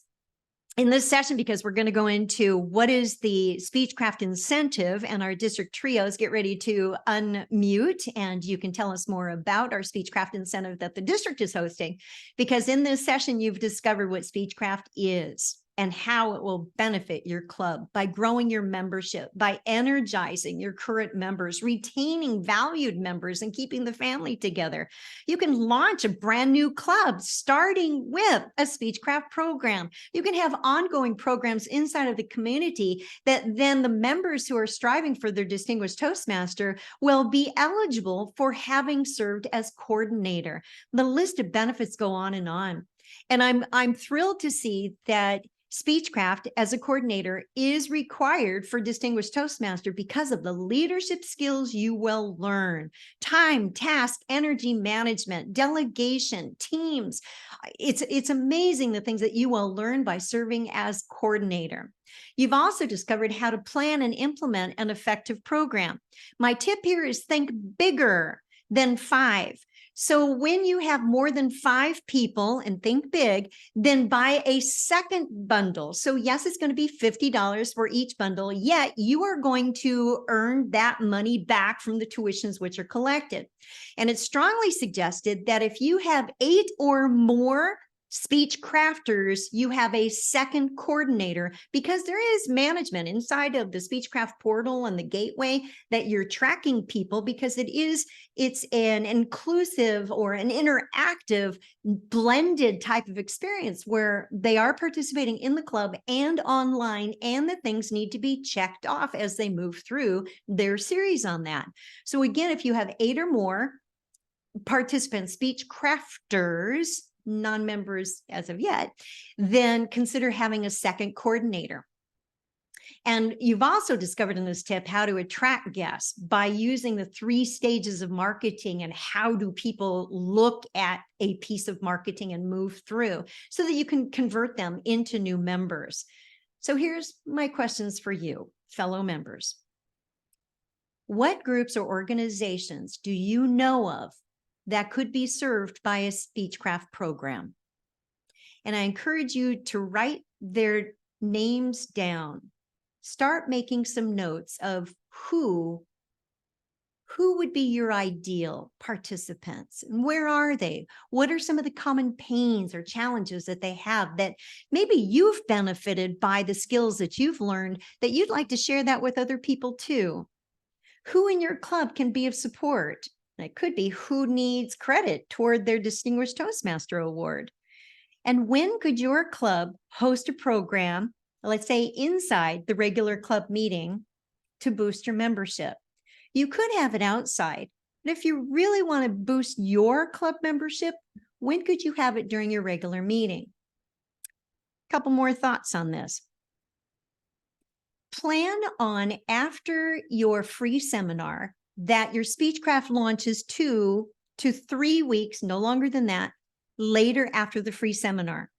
In this session, because we're going to go into what is the Speechcraft incentive, and our district trios get ready to unmute, and you can tell us more about our Speechcraft incentive that the district is hosting, because in this session, you've discovered what Speechcraft is. and how it will benefit your club by growing your membership, by energizing your current members, retaining valued members, and keeping the family together. You can launch a brand new club starting with a Speechcraft program. You can have ongoing programs inside of the community that then the members who are striving for their Distinguished Toastmaster will be eligible for having served as coordinator. The list of benefits go on and on. And I'm thrilled to see that Speechcraft as a coordinator is required for Distinguished Toastmaster because of the leadership skills you will learn: time, task, energy management, delegation, teams. It's amazing the things that you will learn by serving as coordinator. You've also discovered how to plan and implement an effective program. My tip here is think bigger than 5. So when you have more than 5 people, and think big, then buy a second bundle. So yes, it's going to be $50 for each bundle, yet you are going to earn that money back from the tuitions which are collected. And it's strongly suggested that if you have 8 or more speech crafters, you have a second coordinator, because there is management inside of the Speechcraft portal and the gateway that you're tracking people, because it's an inclusive or an interactive blended type of experience where they are participating in the club and online, and the things need to be checked off as they move through their series on that. So again, if you have 8 or more participants, speech crafters, non-members as of yet, then consider having a second coordinator. And you've also discovered in this tip how to attract guests by using the 3 stages of marketing and how do people look at a piece of marketing and move through so that you can convert them into new members. So here's my questions for you, fellow members. What groups or organizations do you know of that could be served by a Speechcraft program? And I encourage you to write their names down. Start making some notes of who would be your ideal participants, and where are they? What are some of the common pains or challenges that they have that maybe you've benefited by the skills that you've learned that you'd like to share that with other people too? Who in your club can be of support? It could be who needs credit toward their Distinguished Toastmaster Award. And when could your club host a program, let's say inside the regular club meeting, to boost your membership? You could have it outside, but if you really want to boost your club membership, when could you have it during your regular meeting? A couple more thoughts on this. Plan on, after your free seminar, that your Speechcraft launches 2 to 3 weeks, no longer than that, later after the free seminar.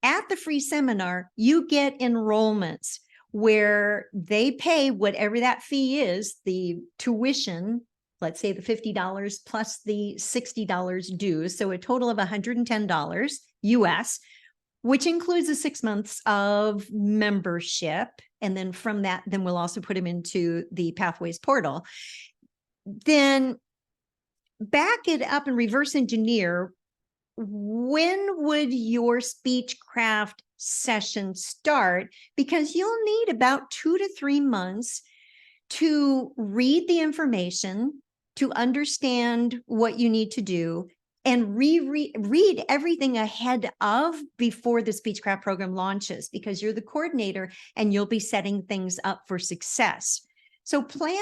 At the free seminar, you get enrollments where they pay whatever that fee is, the tuition, let's say the $50 plus the $60 dues, so a total of $110 US, which includes the 6 months of membership. And then from that, then we'll also put them into the Pathways portal. Then back it up and reverse engineer. When would your Speechcraft session start? Because you'll need about 2 to 3 months to read the information, to understand what you need to do, and read everything ahead of before the Speechcraft program launches, because you're the coordinator and you'll be setting things up for success. So plan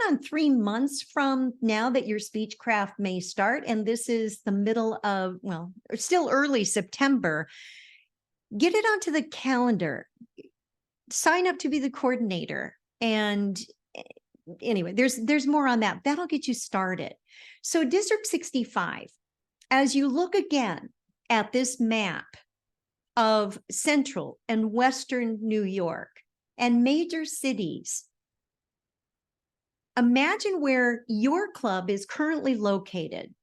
on 3 months from now that your Speechcraft may start. And this is the middle of, well, still early September. Get it onto the calendar. Sign up to be the coordinator. And anyway, there's more on that. That'll get you started. So District 65, as you look again at this map of Central and Western New York and major cities, imagine where your club is currently located.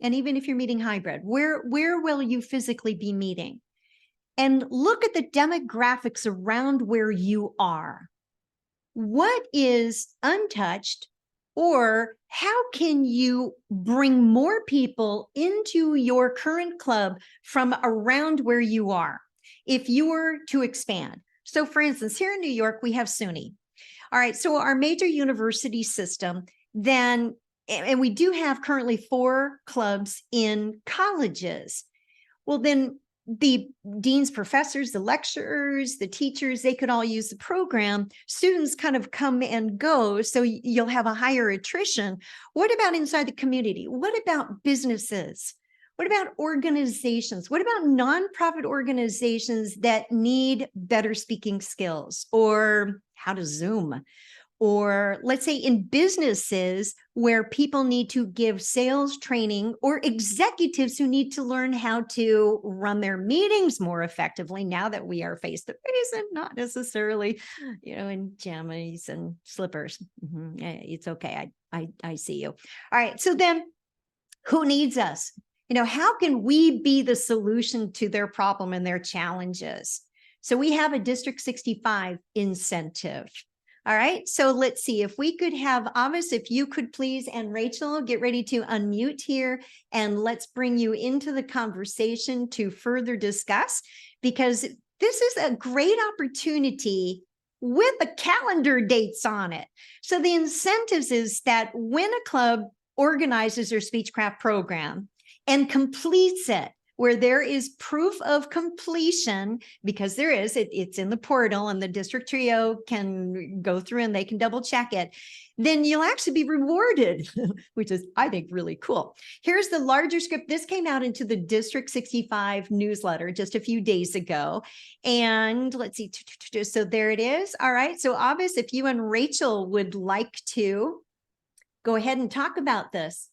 And even if you're meeting hybrid, where will you physically be meeting? And look at the demographics around where you are. What is untouched, or how can you bring more people into your current club from around where you are? if you were to expand. So for instance, here in New York, we have SUNY. All right, so our major university system, then, and we do have currently 4 clubs in colleges. Well, then the deans, professors, the lecturers, the teachers, they could all use the program. Students kind of come and go, so you'll have a higher attrition. What about inside the community? What about businesses? What about organizations? What about nonprofit organizations that need better speaking skills or how to Zoom? Or let's say in businesses where people need to give sales training, or executives who need to learn how to run their meetings more effectively now that we are face to face and not necessarily, in jammies and slippers. It's okay. I see you. All right. So then who needs us? How can we be the solution to their problem and their challenges? So we have a District 65 incentive. All right, so let's see if we could have Avis, if you could please, and Rachel, get ready to unmute here, and let's bring you into the conversation to further discuss, because this is a great opportunity with the calendar dates on it. So the incentives is that when a club organizes their Speechcraft program and completes it, where there is proof of completion, because there is, it's in the portal and the district trio can go through and they can double check it, then you'll actually be rewarded, which is, I think, really cool. Here's the larger script. This came out into the District 65 newsletter just a few days ago. And let's see, so there it is. All right, so Avis, if you and Rachel would like to go ahead and talk about this.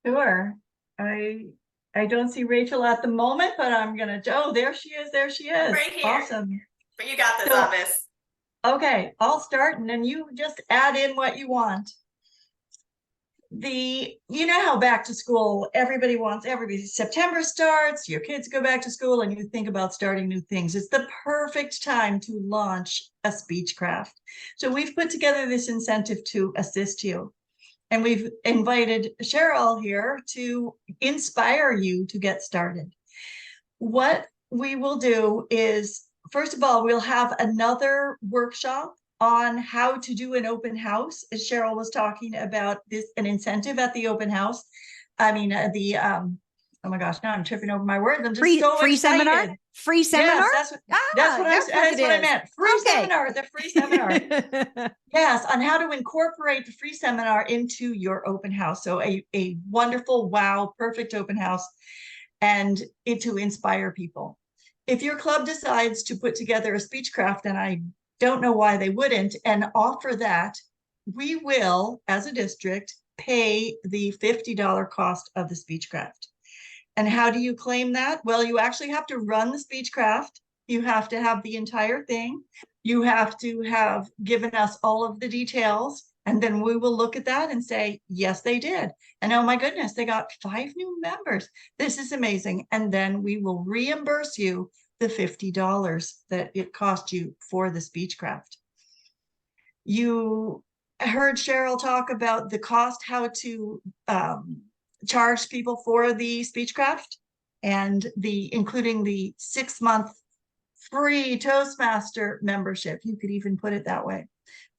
Sure. I don't see Rachel at the moment, but I'm gonna, oh, there she is, Right here. Awesome. But you got this, So- Avis. Okay, I'll start and then you just add in what you want. You know how back to school, everybody, September starts, your kids go back to school and you think about starting new things. It's the perfect time to launch a Speechcraft. So we've put together this incentive to assist you. And we've invited Sheryl here to inspire you to get started. What we will do is, first of all, we'll have another workshop on how to do an open house, as Sheryl was talking about an incentive at the open house. I mean, oh my gosh, now I'm tripping over my words. I'm just Free excited. seminar? Free seminar? Yes, that's what I meant. Free Okay. seminar, the free seminar. Yes, on how to incorporate the free seminar into your open house. So a wonderful, wow, perfect open house, and to inspire people. If your club decides to put together a Speechcraft, and I don't know why they wouldn't, and offer that, we will, as a district, pay the $50 cost of the Speechcraft. And how do you claim that? Well, you actually have to run the Speechcraft. You have to have the entire thing. You have to have given us all of the details. And then we will look at that and say, yes, they did. And oh my goodness, they got 5 new members. This is amazing. And then we will reimburse you the $50 that it cost you for the Speechcraft. You heard Sheryl talk about the cost, how to charge people for the Speechcraft, and including the 6-month free Toastmaster membership. You could even put it that way.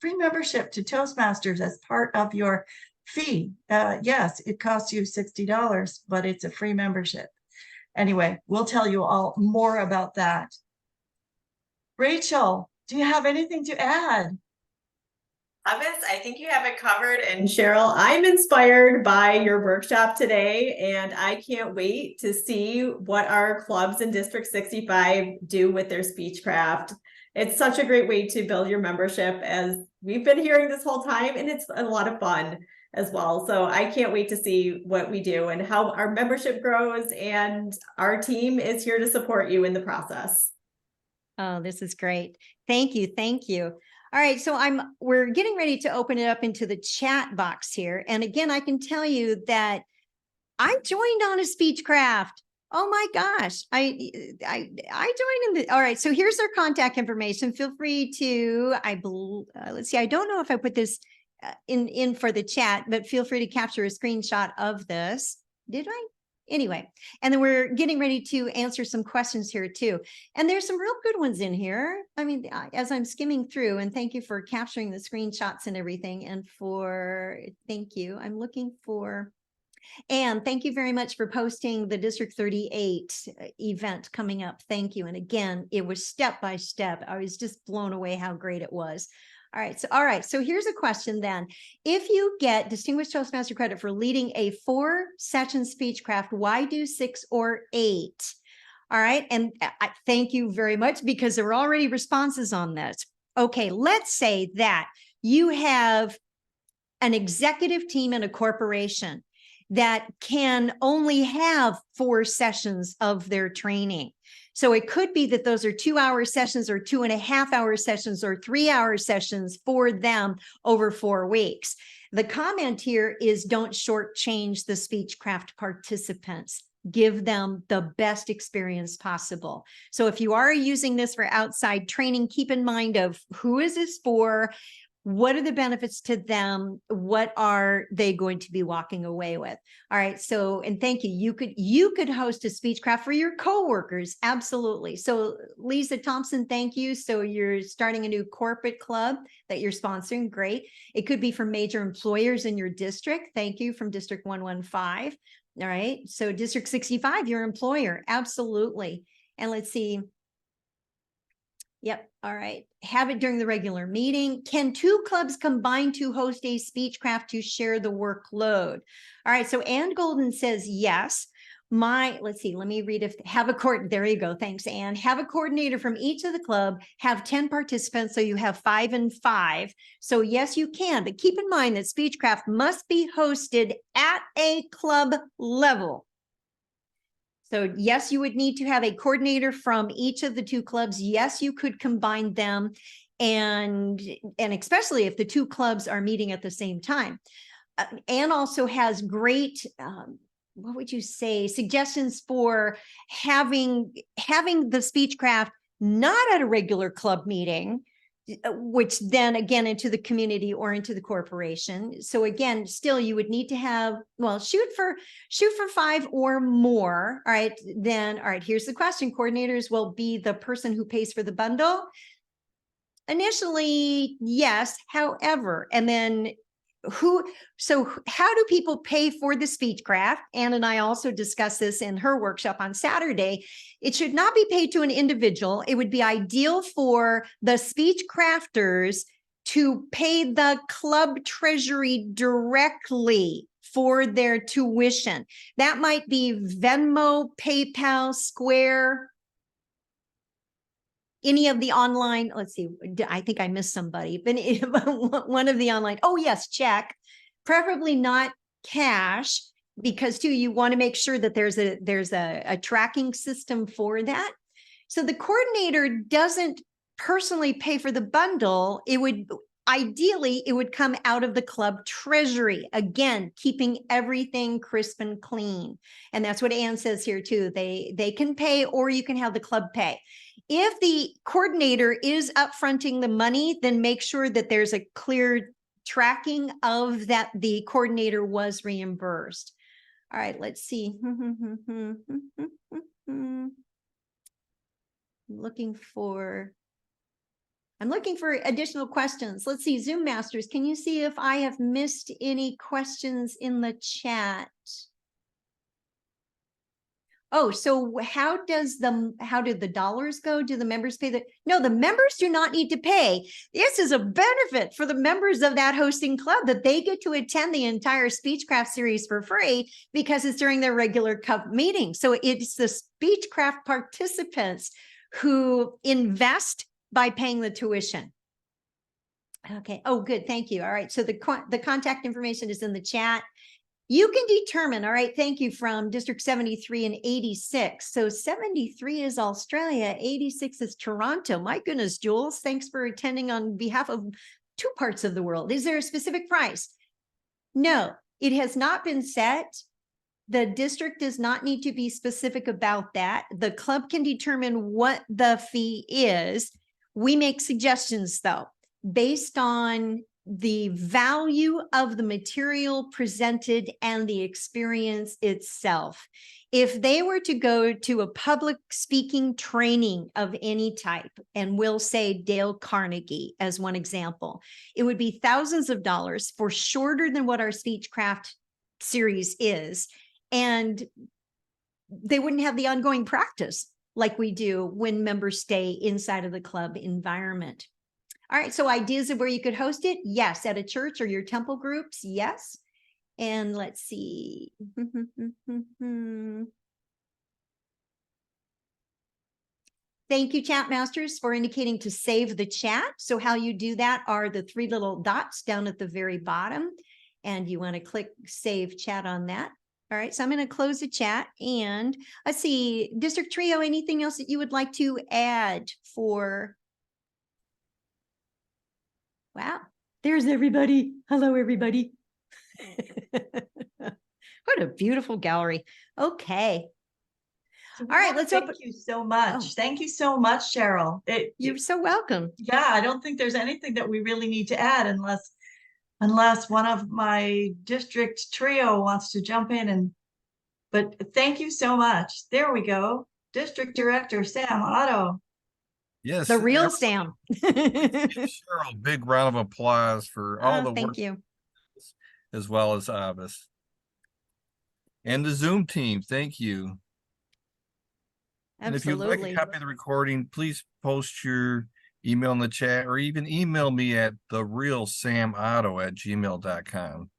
Free membership to Toastmasters as part of your fee. Yes, it costs you $60, but it's a free membership. Anyway, we'll tell you all more about that. Rachel, do you have anything to add? Avis, I think you have it covered. And Sheryl, I'm inspired by your workshop today, and I can't wait to see what our clubs in District 65 do with their Speechcraft. It's such a great way to build your membership, as we've been hearing this whole time, and it's a lot of fun as well. So I can't wait to see what we do and how our membership grows, and our team is here to support you in the process. Oh, this is great. Thank you. Thank you. All right, so we're getting ready to open it up into the chat box here. And again, I can tell you that I joined on a Speechcraft. Oh my gosh, I joined in the, all right, so here's their contact information. Feel free to, let's see, I don't know if I put this in for the chat, but feel free to capture a screenshot of this. Did I? Anyway, and then we're getting ready to answer some questions here too. And there's some real good ones in here. I mean, as I'm skimming through, and thank you for capturing the screenshots and everything. And thank you. I'm looking for, and thank you very much for posting the District 38 event coming up. Thank you. And again, it was step by step. I was just blown away how great it was. All right. So here's a question then. If you get Distinguished Toastmaster credit for leading a 4-session Speechcraft, why do 6 or 8? All right. And I thank you very much because there were already responses on this. Okay. Let's say that you have an executive team in a corporation that can only have 4 sessions of their training. So it could be that those are 2-hour sessions or 2.5-hour sessions or 3-hour sessions for them over 4 weeks. The comment here is don't shortchange the Speechcraft participants. Give them the best experience possible. So if you are using this for outside training, keep in mind of who is this for? What are the benefits to them? What are they going to be walking away with? All right. So, and thank you. You could host a Speechcraft for your coworkers. Absolutely. So Lisa Thompson, thank you. So you're starting a new corporate club that you're sponsoring. Great. It could be for major employers in your district. Thank you, from District 115. All right. So District 65, your employer. Absolutely. And let's see. Yep. All right. Have it during the regular meeting. Can 2 clubs combine to host a Speechcraft to share the workload? All right. So Ann Golden says yes. Let's see, let me read there you go. Thanks, Ann. Have a coordinator from each of the club, have 10 participants. So you have 5 and 5. So yes, you can, but keep in mind that Speechcraft must be hosted at a club level. So yes, you would need to have a coordinator from each of the 2 clubs. Yes, you could combine them, and especially if the 2 clubs are meeting at the same time. Anne also has great, what would you say, suggestions for having the Speechcraft not at a regular club meeting, which then again into the community or into the corporation. So again, still you would need to have, well, shoot for 5 or more. All right, then, all right, here's the question. Coordinators will be the person who pays for the bundle. Initially, yes. However, and then so how do people pay for the Speechcraft? Ann and I also discussed this in her workshop on Saturday. It should not be paid to an individual. It would be ideal for the Speechcrafters to pay the club treasury directly for their tuition. That might be Venmo, PayPal, Square, any of the online, let's see, I think I missed somebody, but one of the online, oh yes, check, preferably not cash, because too, you want to make sure that there's a tracking system for that. So the coordinator doesn't personally pay for the bundle. Ideally, it would come out of the club treasury. Again, keeping everything crisp and clean. And that's what Ann says here too. They can pay, or you can have the club pay. If the coordinator is upfronting the money, then make sure that there's a clear tracking of that the coordinator was reimbursed. All right, let's see. I'm looking for additional questions. Let's see, Zoom Masters, can you see if I have missed any questions in the chat? Oh, so how did the dollars go? Do the members pay no, the members do not need to pay. This is a benefit for the members of that hosting club, that they get to attend the entire Speechcraft series for free because it's during their regular club meeting. So it's the Speechcraft participants who invest by paying the tuition. Okay. Oh, good. Thank you. All right. So the contact information is in the chat. You can determine, all right, thank you, from District 73 and 86. So 73 is Australia, 86 is Toronto. My goodness, Jules, thanks for attending on behalf of 2 parts of the world. Is there a specific price? No, it has not been set. The district does not need to be specific about that. The club can determine what the fee is. We make suggestions though, based on the value of the material presented and the experience itself. If they were to go to a public speaking training of any type, and we'll say Dale Carnegie as one example, it would be thousands of dollars for shorter than what our Speechcraft series is. And they wouldn't have the ongoing practice like we do when members stay inside of the club environment. All right, so ideas of where you could host it? Yes, at a church or your temple groups, yes. And let's see. Thank you, chat masters, for indicating to save the chat. So how you do that are the three little dots down at the very bottom, and you want to click save chat on that. All right, so I'm going to close the chat, and let's see, District Trio, anything else that you would like to add for? Wow, there's everybody. Hello, everybody. What a beautiful gallery. Okay. So we All right, wanna let's open. Thank you so much. Oh. Thank you so much, Sheryl. You're so welcome. Yeah, I don't think there's anything that we really need to add unless one of my district trio wants to jump in but thank you so much. There we go. District Director Sam Otto. Yes. The real everyone, Sam. give Sheryl a big round of applause for all the work, Thank you. as well as Avis. And the Zoom team, thank you. And if you'd like Absolutely. a copy of the recording, please post your email in the chat or even email me at therealsamotto@gmail.com.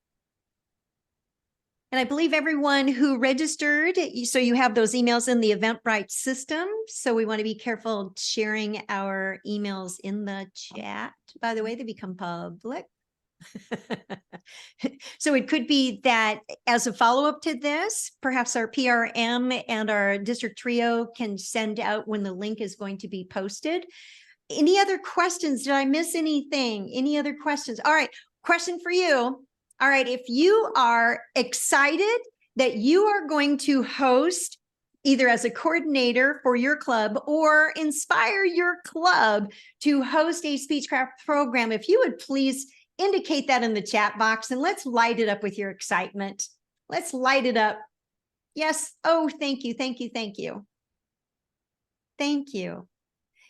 And I believe everyone who registered, so you have those emails in the Eventbrite system. So we want to be careful sharing our emails in the chat. By the way, they become public. So it could be that as a follow-up to this, perhaps our PRM and our district trio can send out when the link is going to be posted. Any other questions? Did I miss anything? Any other questions? All right, question for you. All right, if you are excited that you are going to host either as a coordinator for your club or inspire your club to host a Speechcraft program, if you would please indicate that in the chat box and let's light it up with your excitement. Let's light it up. Yes. Oh, thank you. Thank you. Thank you. Thank you.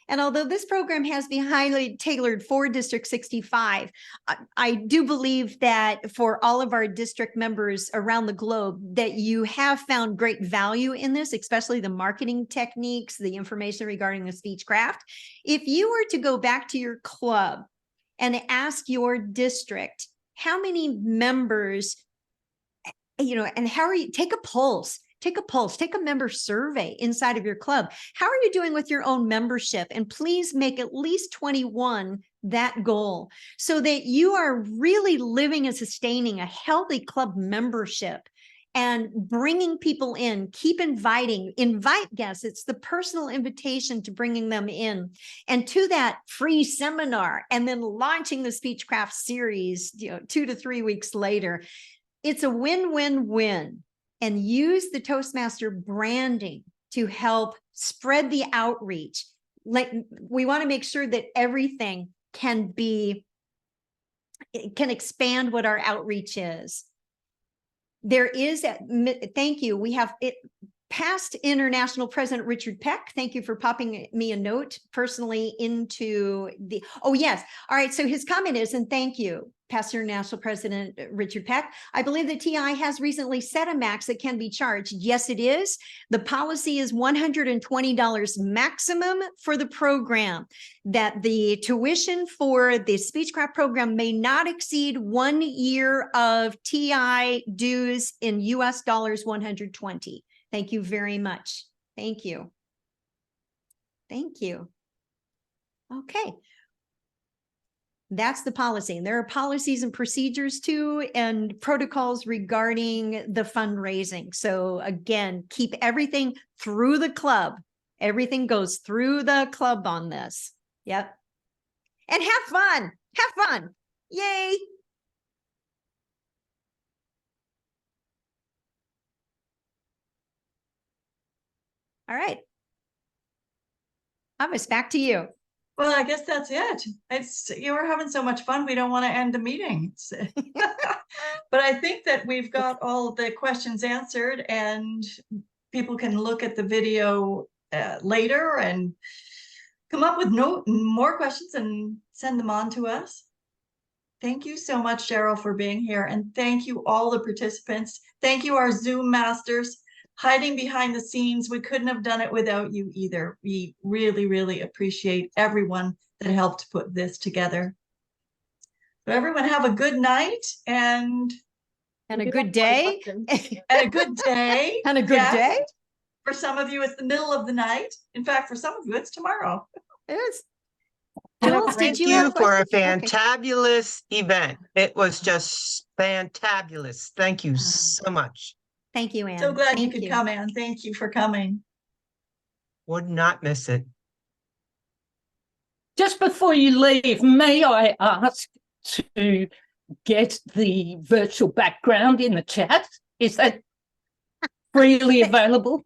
And although this program has been highly tailored for District 65, I do believe that for all of our district members around the globe, that you have found great value in this, especially the marketing techniques, the information regarding the Speechcraft. If you were to go back to your club and ask your district, how many members, and how are you, take a pulse, take a member survey inside of your club. How are you doing with your own membership? And please make at least 21 that goal so that you are really living and sustaining a healthy club membership and bringing people in. Keep invite guests. It's the personal invitation to bringing them in, and to that free seminar, and then launching the Speechcraft series, 2 to 3 weeks later. It's a win-win-win. And use the Toastmaster branding to help spread the outreach. We want to make sure that everything can expand what our outreach is. There is, thank you. We have past International President Richard Peck. Thank you for popping me a note personally into the, oh yes. All right, so his comment is, and thank you, past International President Richard Peck. I believe the TI has recently set a max that can be charged. Yes, it is. The policy is $120 maximum for the program, that the tuition for the Speechcraft program may not exceed 1 year of TI dues in US dollars, 120. Thank you very much. Thank you. Thank you. Okay. That's the policy. And there are policies and procedures too, and protocols regarding the fundraising. So again, keep everything through the club. Everything goes through the club on this. Yep. And have fun. Have fun. Yay. All right. Avis, back to you. Well, I guess that's it. It's, you were having so much fun. We don't want to end the meeting. But I think that we've got all the questions answered, and people can look at the video later and come up with more questions and send them on to us. Thank you so much, Sheryl, for being here. And thank you, all the participants. Thank you, our Zoom masters hiding behind the scenes. We couldn't have done it without you either. We really, really appreciate everyone that helped put this together. So everyone have a good night and And a good day. a good day. And a good Yes. day. For some of you, it's the middle of the night. In fact, for some of you, it's tomorrow. Yes. And Jules, thank did you have you for a questions? Okay. fantabulous event. It was just fantabulous. Thank you so much. Thank you, Anne. So glad you Thank could come, Anne. Thank you for coming. Would not miss it. Just before you leave, may I ask to get the virtual background in the chat? Is that freely available?